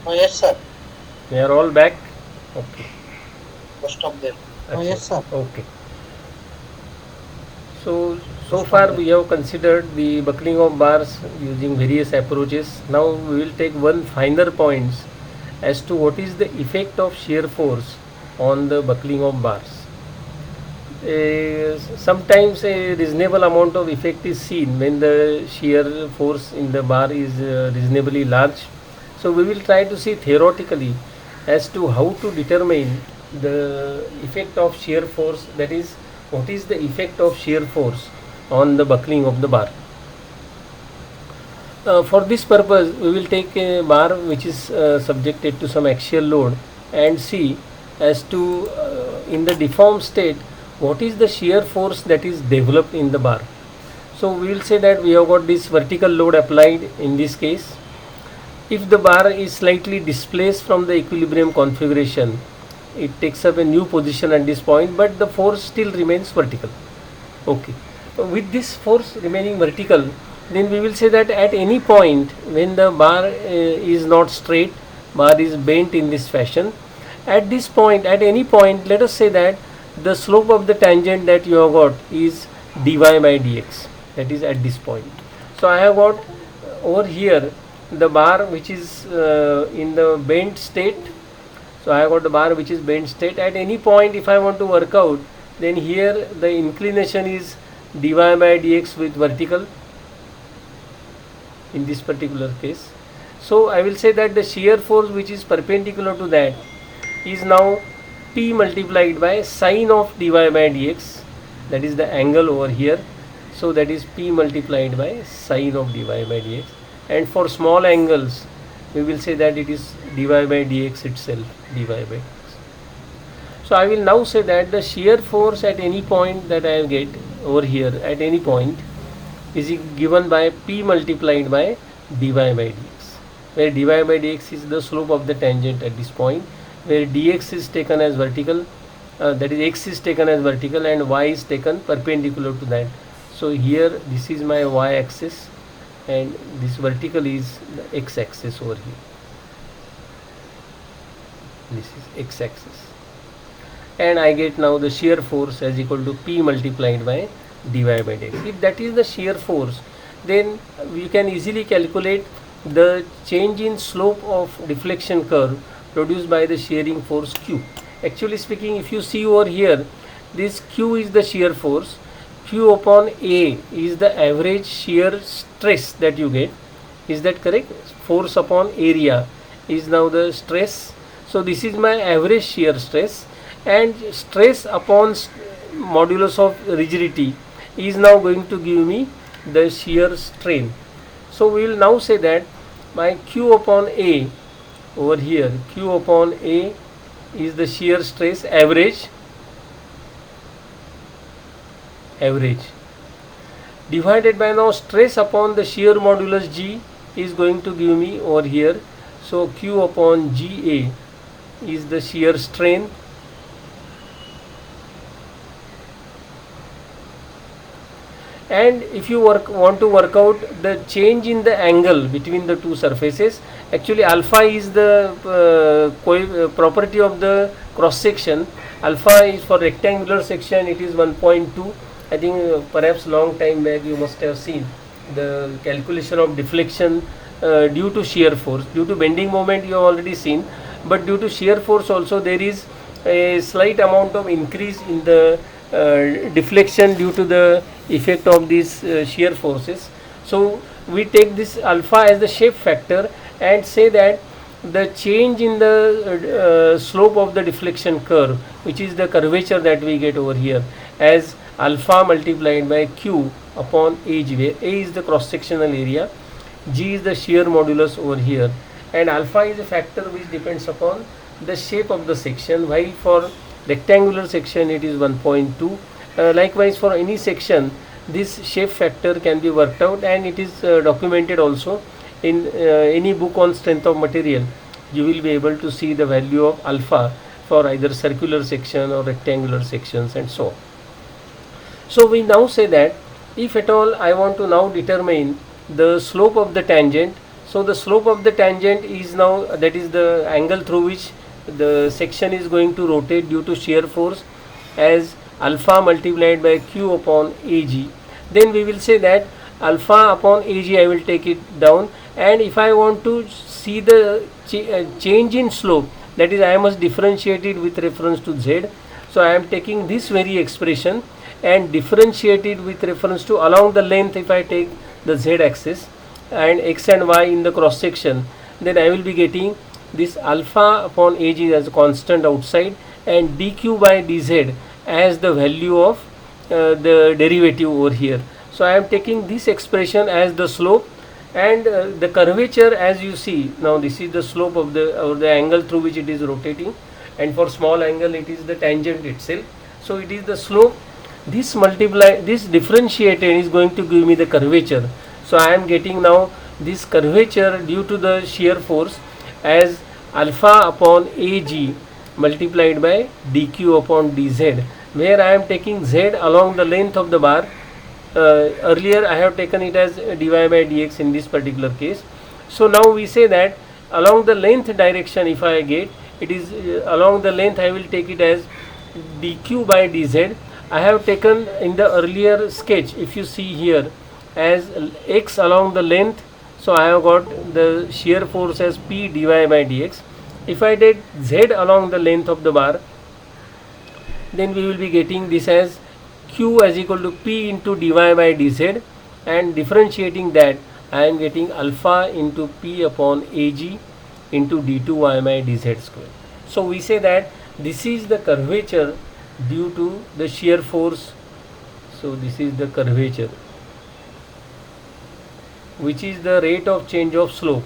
Yes, sir. We are all back. Okay. Most of them. Achha. Yes, sir. Okay. So far we have considered the buckling of bars using various approaches. Now we will take one finer points as to what is the effect of shear force on the buckling of bars. Sometimes a reasonable amount of effect is seen when the shear force in the bar is reasonably large. So we will try to see theoretically as to how to determine the effect of shear force, that is, what is the effect of shear force on the buckling of the bar. For this purpose we will take a bar which is subjected to some axial load and see as to in the deformed state what is the shear force that is developed in the bar. So we will say that we have got this vertical load applied in this case. If the bar is slightly displaced from the equilibrium configuration, it takes up a new position at this point, but the force still remains vertical. Okay. With this force remaining vertical, then we will say that at any point when the bar is not straight, bar is bent in this fashion, at this point, at any point, let us say that the slope of the tangent that you have got is dy by dx, that is at this point. So I have got over here the bar which is in the bent state. So I have got the bar which is bent state. At any point if I want to work out, then here the inclination is dy by dx with vertical in this particular case. So I will say that the shear force which is perpendicular to that is now P multiplied by sine of dy by dx, that is the angle over here. So that is P multiplied by sine of dy by dx, and for small angles we will say that it is dy by dx itself, dy by dx. So I will now say that the shear force at any point that I get over here at any point is given by P multiplied by dy by dx, where dy by dx is the slope of the tangent at this point, where dx is taken as vertical, that is x is taken as vertical and y is taken perpendicular to that. So here this is my y axis and this vertical is the x axis over here. This is x axis, and I get now the shear force as equal to P multiplied by dy by dx. If that is the shear force, then we can easily calculate the change in slope of deflection curve produced by the shearing force Q. Actually speaking, if you see over here, this Q is the shear force. Q upon A is the average shear stress that you get. Is that correct? Force upon area is now the stress. So this is my average shear stress, and stress upon modulus of rigidity is now going to give me the shear strain. So we will now say that my Q upon A over here, Q upon A is the shear stress average divided by now stress upon the shear modulus G is going to give me over here. So Q upon GA is the shear strain, and if you want to work out the change in the angle between the two surfaces, actually alpha is the property of the cross section. Alpha is for rectangular section, it is 1.2. I think perhaps long time back you must have seen the calculation of deflection due to shear force. Due to bending moment you have already seen, but due to shear force also there is a slight amount of increase in the deflection due to the effect of these shear forces. So we take this alpha as the shape factor and say that the change in the slope of the deflection curve, which is the curvature that we get over here, as alpha multiplied by Q upon AG, where A is the cross sectional area, G is the shear modulus over here, and alpha is a factor which depends upon the shape of the section, while for rectangular section it is 1.2. Likewise for any section this shape factor can be worked out, and it is documented also in any book on strength of material. You will be able to see the value of alpha for either circular section or rectangular sections and so on. So we now say that if at all I want to now determine the slope of the tangent. So the slope of the tangent is now, that is the angle through which the section is going to rotate due to shear force, as alpha multiplied by q upon ag. Then we will say that alpha upon ag, I will take it down, and if I want to see the change in slope, that is I must differentiate it with reference to z. So I am taking this very expression and differentiate it with reference to along the length. If I take the z axis and x and y in the cross section, then I will be getting this alpha upon ag as a constant outside, and dq by dz as the value of the derivative over here. So I am taking this expression as the slope, and the curvature, as you see now, this is the slope of the angle through which it is rotating, and for small angle it is the tangent itself. So it is the slope. This differentiated is going to give me the curvature. So I am getting now this curvature due to the shear force as alpha upon ag multiplied by dq upon dz, where I am taking z along the length of the bar. Earlier I have taken it as dy by dx in this particular case. So now we say that along the length direction, if I get it is along the length, I will take it as dq by dz. I have taken in the earlier sketch, if you see here, as x along the length. So I have got the shear force as p dy by dx. If I take z along the length of the bar, then we will be getting this as q as equal to p into dy by dz, and differentiating that I am getting alpha into p upon ag into d2y by dz square. So we say that this is the curvature due to the shear force. So this is the curvature, which is the rate of change of slope,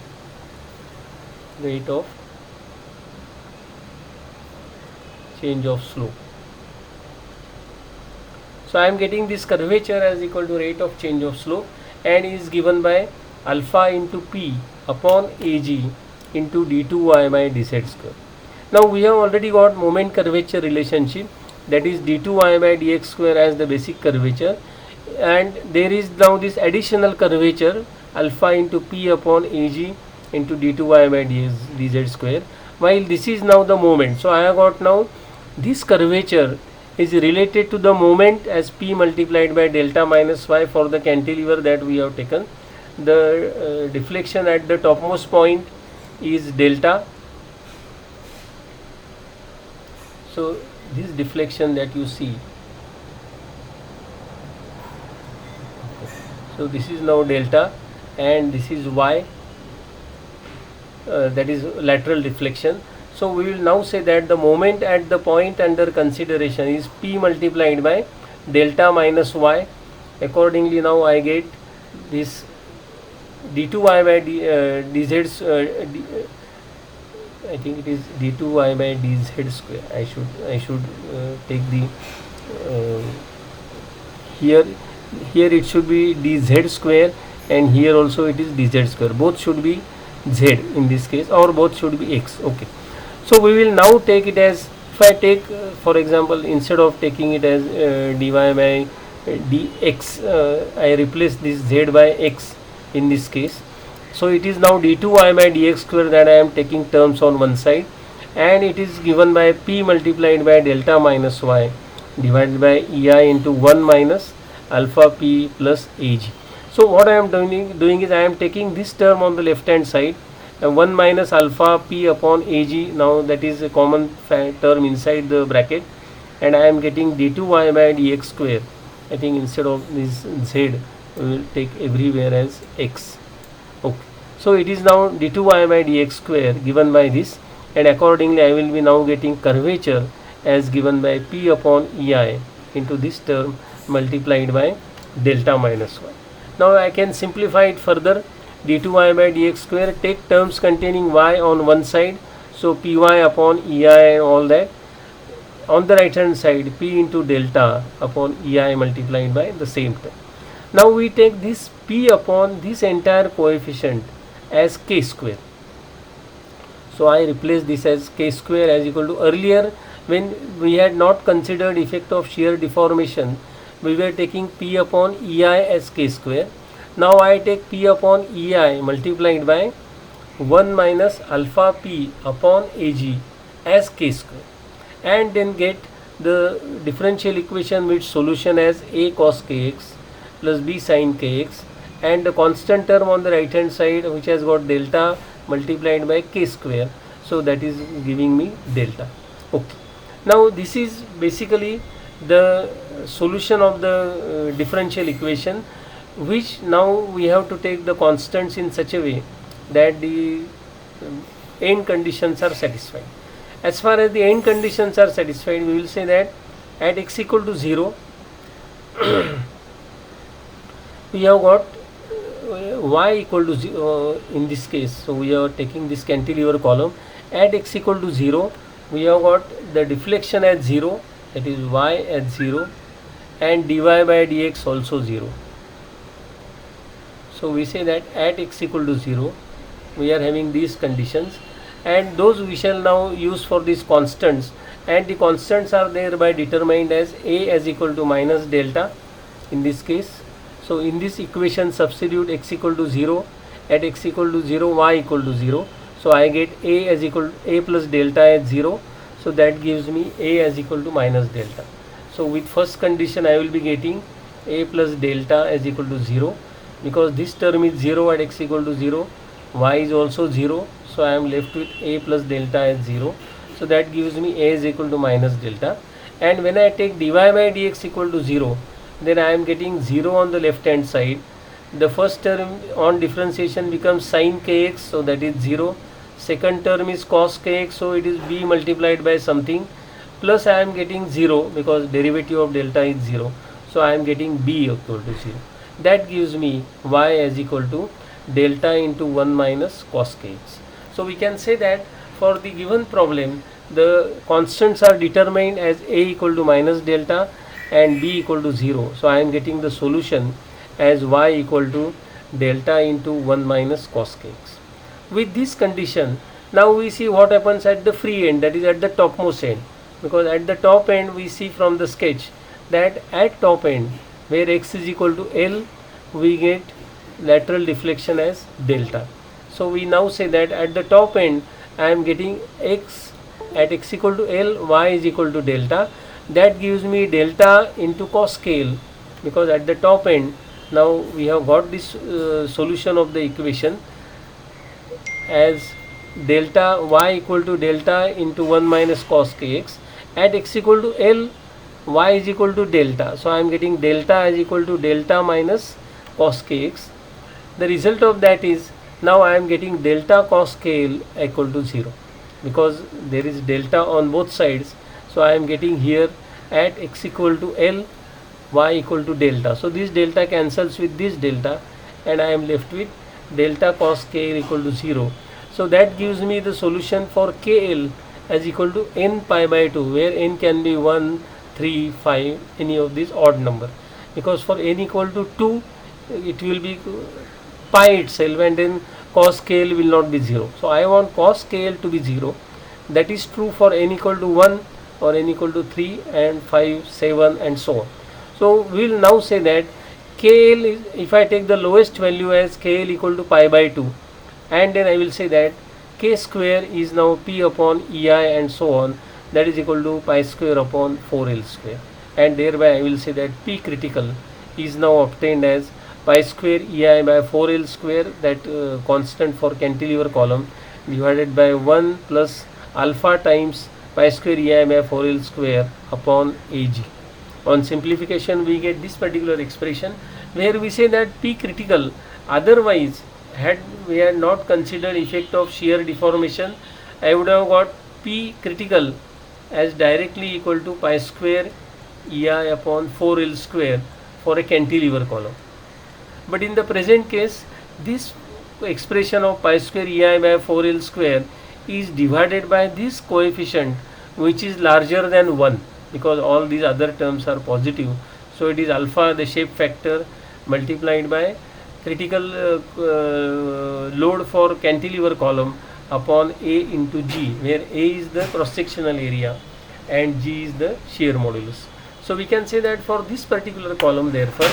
rate of change of slope. So I am getting this curvature as equal to rate of change of slope, and is given by alpha into p upon ag into d2y by dz square. Now we have already got moment curvature relationship, that is d2y by dx square as the basic curvature, and there is now this additional curvature alpha into p upon ag into d2y by dz square, while this is now the moment. So I have got now this curvature is related to the moment as p multiplied by delta minus y for the cantilever that we have taken. The deflection at the topmost point is delta. So this deflection that you see, so this is now delta, and this is y, that is lateral deflection. So we will now say that the moment at the point under consideration is p multiplied by delta minus y. Accordingly now I get this d2y by dz, I think it is d2y by dz square. I should take the here it should be dz square, and here also it is dz square. Both should be z in this case, or both should be x. Okay. So we will now take it as, if I take for example, instead of taking it as dy by dx, I replace this z by x in this case. So it is now d2y by dx square that I am taking terms on one side, and it is given by p multiplied by delta minus y divided by ei into 1 minus alpha p plus ag. So what I am doing is I am taking this term on the left hand side, 1 minus alpha p upon ag, now that is a common term inside the bracket, and I am getting d2y by dx square. I think instead of this z, we will take everywhere as x. Okay. So it is now d2y by dx square given by this, and accordingly I will be now getting curvature as given by p upon ei into this term multiplied by delta minus y. Now I can simplify it further. d2y by dx square, take terms containing y on one side, so py upon ei and all that. On the right hand side, p into delta upon ei multiplied by the same term. Now we take this p upon this entire coefficient as k square. So I replace this as k square as equal to, earlier when we had not considered effect of shear deformation, we were taking p upon ei as k square. Now I take P upon EI multiplied by 1 minus alpha P upon AG as K square, and then get the differential equation with solution as A cos kx plus B sin kx, and the constant term on the right hand side which has got delta multiplied by K square, so that is giving me delta. Okay, now this is basically the solution of the differential equation, which now we have to take the constants in such a way that the end conditions are satisfied. As far as the end conditions are satisfied, we will say that at x equal to 0 we have got y equal to 0 in this case. So we are taking this cantilever column. At x equal to 0 we have got the deflection at 0, that is y at 0, and dy by dx also 0. So we say that at x equal to 0 we are having these conditions, and those we shall now use for these constants, and the constants are thereby determined as a as equal to minus delta in this case. So in this equation substitute x equal to 0, at x equal to 0 y equal to 0, so I get a as equal to a plus delta at 0, so that gives me a as equal to minus delta. So with first condition I will be getting a plus delta as equal to 0, because this term is 0 at x equal to 0, y is also 0, so I am left with a plus delta at 0, so that gives me a is equal to minus delta. And when I take dy by dx equal to 0, then I am getting 0 on the left hand side. The first term on differentiation becomes sin kx, so that is 0. Second term is cos kx, so it is b multiplied by something, plus I am getting 0 because derivative of delta is 0, so I am getting b equal to 0. That gives me y as equal to delta into 1 minus cos kx. So we can say that for the given problem the constants are determined as a equal to minus delta and b equal to 0. So I am getting the solution as y equal to delta into 1 minus cos kx. With this condition, now we see what happens at the free end, that is at the topmost end, because at the top end we see from the sketch that at top end where x is equal to L we get lateral deflection as delta. So we now say that at the top end I am getting x at x equal to L, y is equal to delta. That gives me delta into cos kl, because at the top end now we have got this solution of the equation as delta y equal to delta into 1 minus cos kx. At x equal to L, y is equal to delta, so I am getting delta as equal to delta minus cos kx. The result of that is now I am getting delta cos kl equal to 0, because there is delta on both sides. So I am getting here at x equal to L, y equal to delta, so this delta cancels with this delta and I am left with delta cos kl equal to 0. So that gives me the solution for kl as equal to n pi by 2, where n can be 1, 3, 5, any of these odd number, because for n equal to 2 it will be pi itself and then cos kl will not be 0. So I want cos kl to be 0. That is true for n equal to 1 or n equal to 3 and 5, 7 and so on. So we will now say that kl is, if I take the lowest value as kl equal to pi by 2, and then I will say that k square is now p upon ei and so on, that is equal to pi square upon 4l square, and thereby I will say that p critical is now obtained as pi square ei by 4l square, that constant for cantilever column, divided by 1 plus alpha times pi square ei by 4l square upon ag. On simplification we get this particular expression where we say that p critical, otherwise had we had not considered effect of shear deformation, I would have got p critical as directly equal to pi square ei upon 4l square for a cantilever column. But in the present case, this expression of pi square ei by 4l square is divided by this coefficient which is larger than 1, because all these other terms are positive. So it is alpha, the shape factor, multiplied by critical load for cantilever column upon A into G, where A is the cross sectional area and G is the shear modulus. So we can say that for this particular column, therefore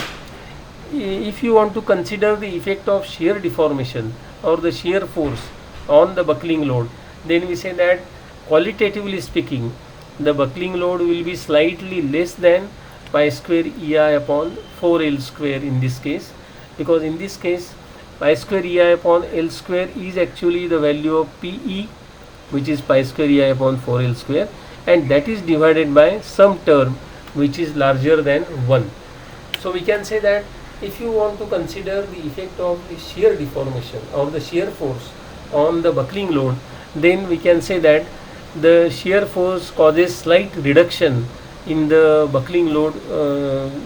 if you want to consider the effect of shear deformation or the shear force on the buckling load, then we say that qualitatively speaking, the buckling load will be slightly less than pi square EI upon 4L square in this case, because in this case pi square EI upon L square is actually the value of PE, which is pi square EI upon 4L square, and that is divided by some term which is larger than 1. So we can say that if you want to consider the effect of the shear deformation or the shear force on the buckling load, then we can say that the shear force causes slight reduction in the buckling load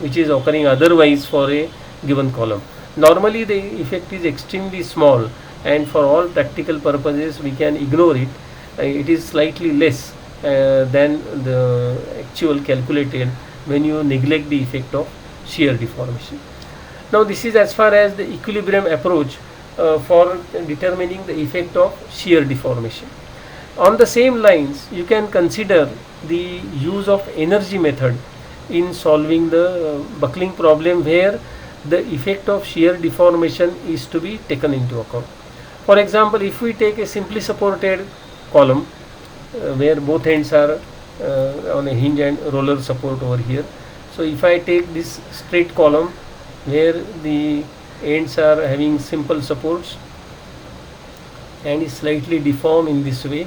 which is occurring otherwise for a given column. Normally the effect is extremely small, and for all practical purposes we can ignore it. It is slightly less than the actual calculated when you neglect the effect of shear deformation. Now this is as far as the equilibrium approach for determining the effect of shear deformation. On the same lines, you can consider the use of energy method in solving the buckling problem, where the effect of shear deformation is to be taken into account. For example, if we take a simply supported column where both ends are on a hinge and roller support over here. So if I take this straight column where the ends are having simple supports and is slightly deformed in this way,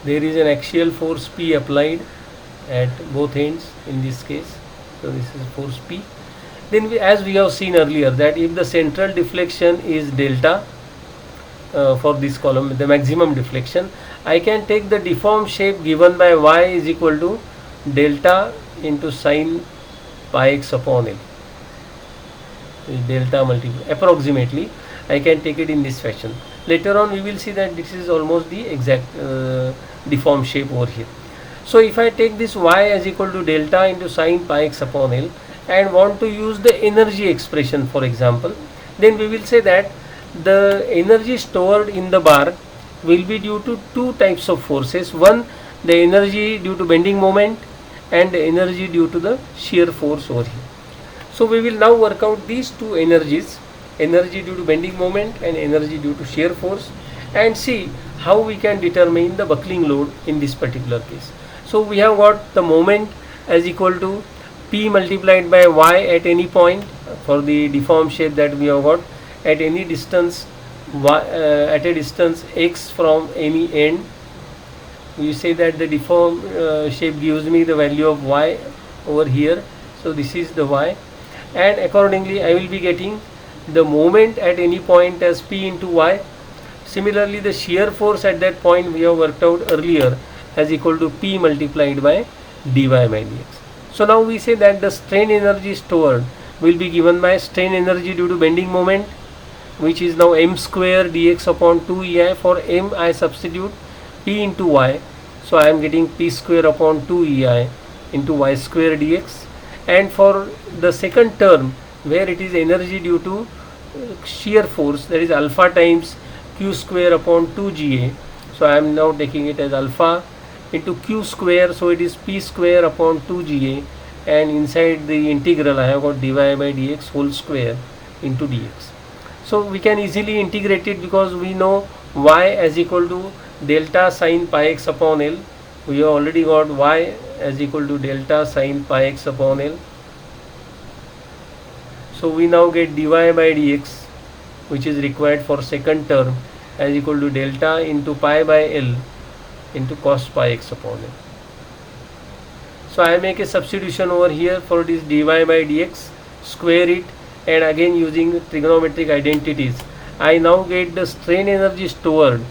there is an axial force P applied at both ends in this case. So this is force P. Then as we have seen earlier, that if the central deflection is delta for this column, the maximum deflection, I can take the deformed shape given by y is equal to delta into sine pi x upon L. Delta multiple, approximately I can take it in this fashion. Later on we will see that this is almost the exact deformed shape over here. So if I take this y as equal to delta into sine pi x upon L and want to use the energy expression, for example, then we will say that the energy stored in the bar will be due to two types of forces. One, the energy due to bending moment, and the energy due to the shear force over here. So we will now work out these two energies, energy due to bending moment and energy due to shear force, and see how we can determine the buckling load in this particular case. So we have got the moment as equal to P multiplied by y at any point for the deformed shape that we have got at any distance at a distance x from any end. We say that the deformed shape gives me the value of y over here. So this is the y, and accordingly I will be getting the moment at any point as P into y. Similarly, the shear force at that point we have worked out earlier as equal to P multiplied by dy by dx. So now we say that the strain energy stored will be given by strain energy due to bending moment, which is now m square dx upon 2 ei. For m I substitute P into y, so I am getting P square upon 2 ei into y square dx. And for the second term where it is energy due to shear force, that is alpha times q square upon 2 ga, so I am now taking it as alpha into q square, so it is P square upon 2 ga, and inside the integral I have got dy by dx whole square into dx. So we can easily integrate it because we know y as equal to delta sine pi x upon L. We have already got y as equal to delta sine pi x upon L. So we now get dy by dx, which is required for second term, as equal to delta into pi by L into cos pi x upon L. So I make a substitution over here for this dy by dx, square it, and again using trigonometric identities, I now get the strain energy stored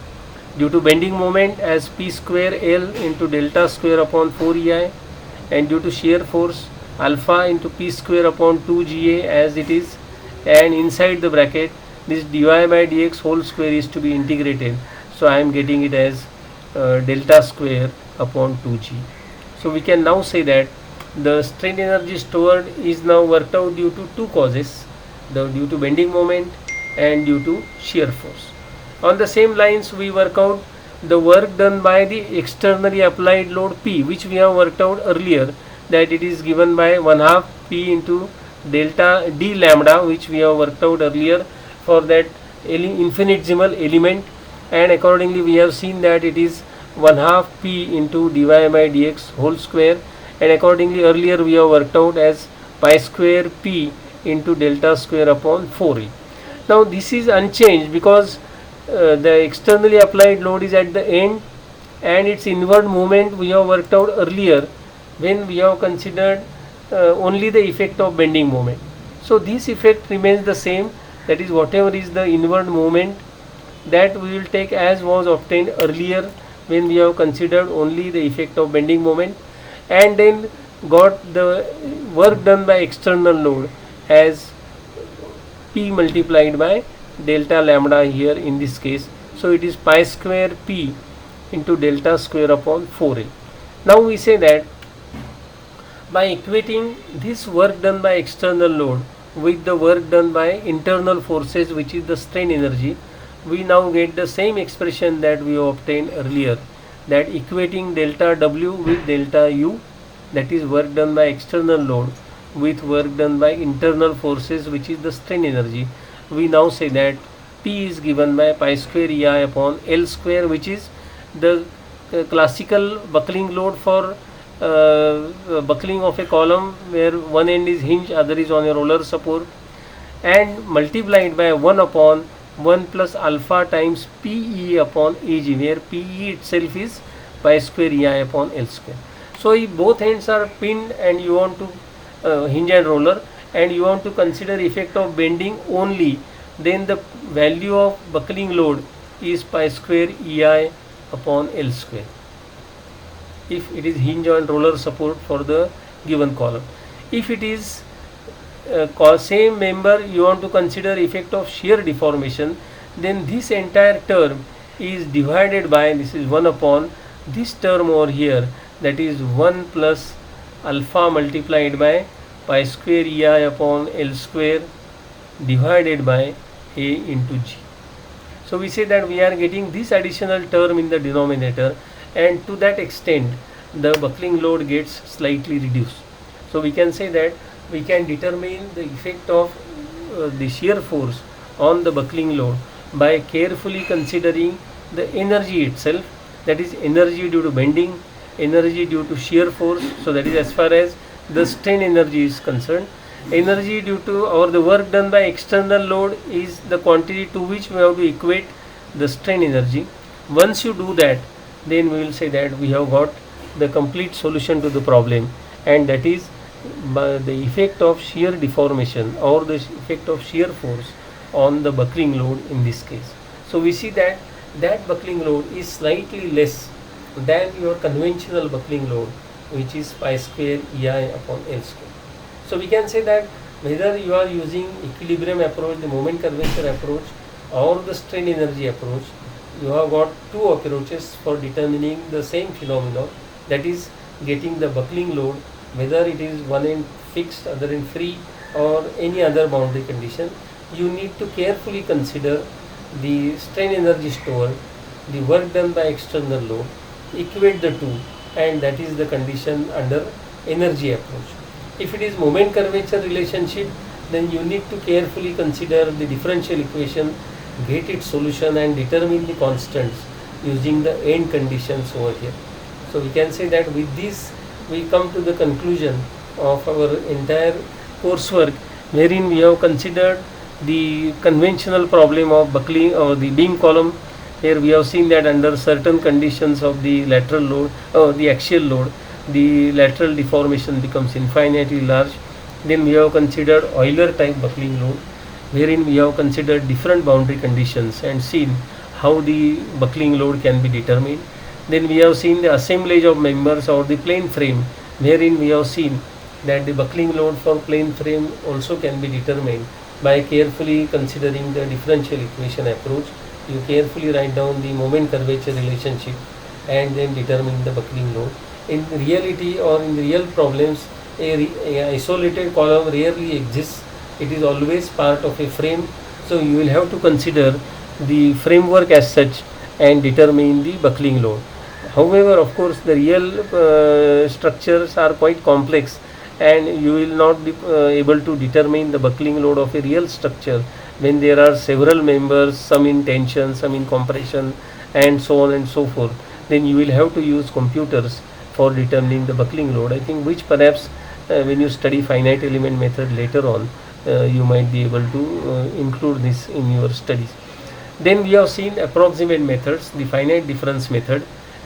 due to bending moment as P square L into delta square upon 4 ei, and due to shear force alpha into P square upon 2 ga as it is, and inside the bracket this dy by dx whole square is to be integrated, so I am getting it as delta square upon 2g. So we can now say that the strain energy stored is now worked out due to two causes, due to bending moment and due to shear force. On the same lines we work out the work done by the externally applied load P, which we have worked out earlier, that it is given by 1/2 P into delta d lambda, which we have worked out earlier for that infinitesimal element, and accordingly we have seen that it is 1/2 p into dy by dx whole square, and accordingly earlier we have worked out as pi square p into delta square upon 4e. Now this is unchanged because the externally applied load is at the end, and its inward movement we have worked out earlier when we have considered only the effect of bending moment. So this effect remains the same, that is whatever is the inward movement that we will take as was obtained earlier when we have considered only the effect of bending moment, and then got the work done by external load as p multiplied by delta lambda here in this case. So it is pi square p into delta square upon 4a. Now we say that by equating this work done by external load with the work done by internal forces, which is the strain energy, we now get the same expression that we obtained earlier, that equating delta W with delta U, that is work done by external load with work done by internal forces, which is the strain energy, we now say that P is given by pi square EI upon L square, which is the classical buckling load for buckling of a column where one end is hinged, other is on a roller support, and multiplied by 1 upon 1 plus alpha times PE upon AG, where PE itself is pi square EI upon L square. So if both ends are pinned and you want to hinge and roller, and you want to consider effect of bending only, then the value of buckling load is pi square EI upon L square if it is hinge and roller support for the given column. If it is same member you want to consider effect of shear deformation, then this entire term is divided by, this is 1 upon this term over here, that is 1 plus alpha multiplied by pi square EI upon L square divided by A into G. So we say that we are getting this additional term in the denominator, and to that extent the buckling load gets slightly reduced. So we can say that we can determine the effect of the shear force on the buckling load by carefully considering the energy itself, that is energy due to bending, energy due to shear force, so that is as far as the strain energy is concerned. Energy due to or the work done by external load is the quantity to which we have to equate the strain energy. Once you do that, then we will say that we have got the complete solution to the problem, and that is the effect of shear deformation or the effect of shear force on the buckling load in this case. So we see that that buckling load is slightly less than your conventional buckling load, which is pi square EI upon L square. So we can say that whether you are using equilibrium approach, the moment curvature approach, or the strain energy approach, you have got two approaches for determining the same phenomenon, that is getting the buckling load, whether it is one end fixed, other end free, or any other boundary condition. You need to carefully consider the strain energy stored, the work done by external load, equate the two, and that is the condition under energy approach. If it is moment curvature relationship, then you need to carefully consider the differential equation, get its solution, and determine the constants using the end conditions over here. So we can say that with this we come to the conclusion of our entire coursework, wherein we have considered the conventional problem of buckling or the beam column. Here we have seen that under certain conditions of the lateral load or the axial load, the lateral deformation becomes infinitely large. Then we have considered Euler type buckling load, wherein we have considered different boundary conditions and seen how the buckling load can be determined. Then we have seen the assemblage of members or the plane frame, wherein we have seen that the buckling load for plane frame also can be determined by carefully considering the differential equation approach. You carefully write down the moment curvature relationship and then determine the buckling load. In reality or in real problems, a isolated column rarely exists. It is always part of a frame. So you will have to consider the framework as such and determine the buckling load. However, of course, the real structures are quite complex, and you will not be able to determine the buckling load of a real structure when there are several members, some in tension, some in compression, and so on and so forth. Then you will have to use computers for determining the buckling load. I think which perhaps when you study finite element method later on, you might be able to include this in your studies. Then we have seen approximate methods, the finite difference method,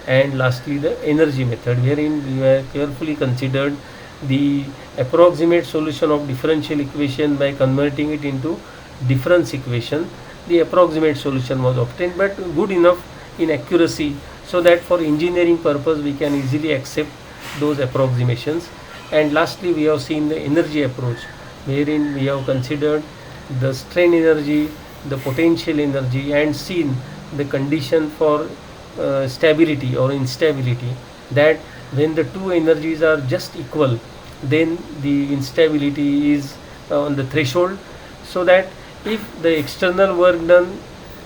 and lastly the energy method, wherein we have carefully considered the approximate solution of differential equation by converting it into difference equation. The approximate solution was obtained, but good enough in accuracy so that for engineering purpose we can easily accept those approximations. And lastly we have seen the energy approach, wherein we have considered the strain energy, the potential energy, and seen the condition for stability or instability, that when the two energies are just equal, then the instability is on the threshold, so that if the external work done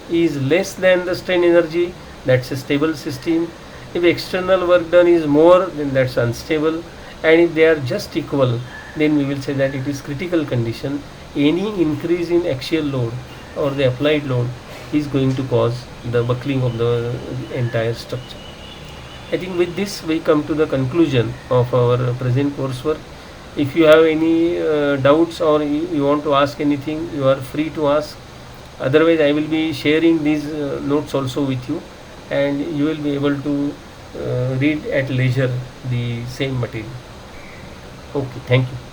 is less than the strain energy, that's a stable system. If external work done is more, then that's unstable. And if they are just equal, then we will say that it is critical condition. Any increase in axial load or the applied load is going to cause the buckling of the entire structure. I think with this we come to the conclusion of our present coursework. If you have any doubts or you want to ask anything, you are free to ask. Otherwise I will be sharing these notes also with you, and you will be able to read at leisure the same material. Okay, thank you.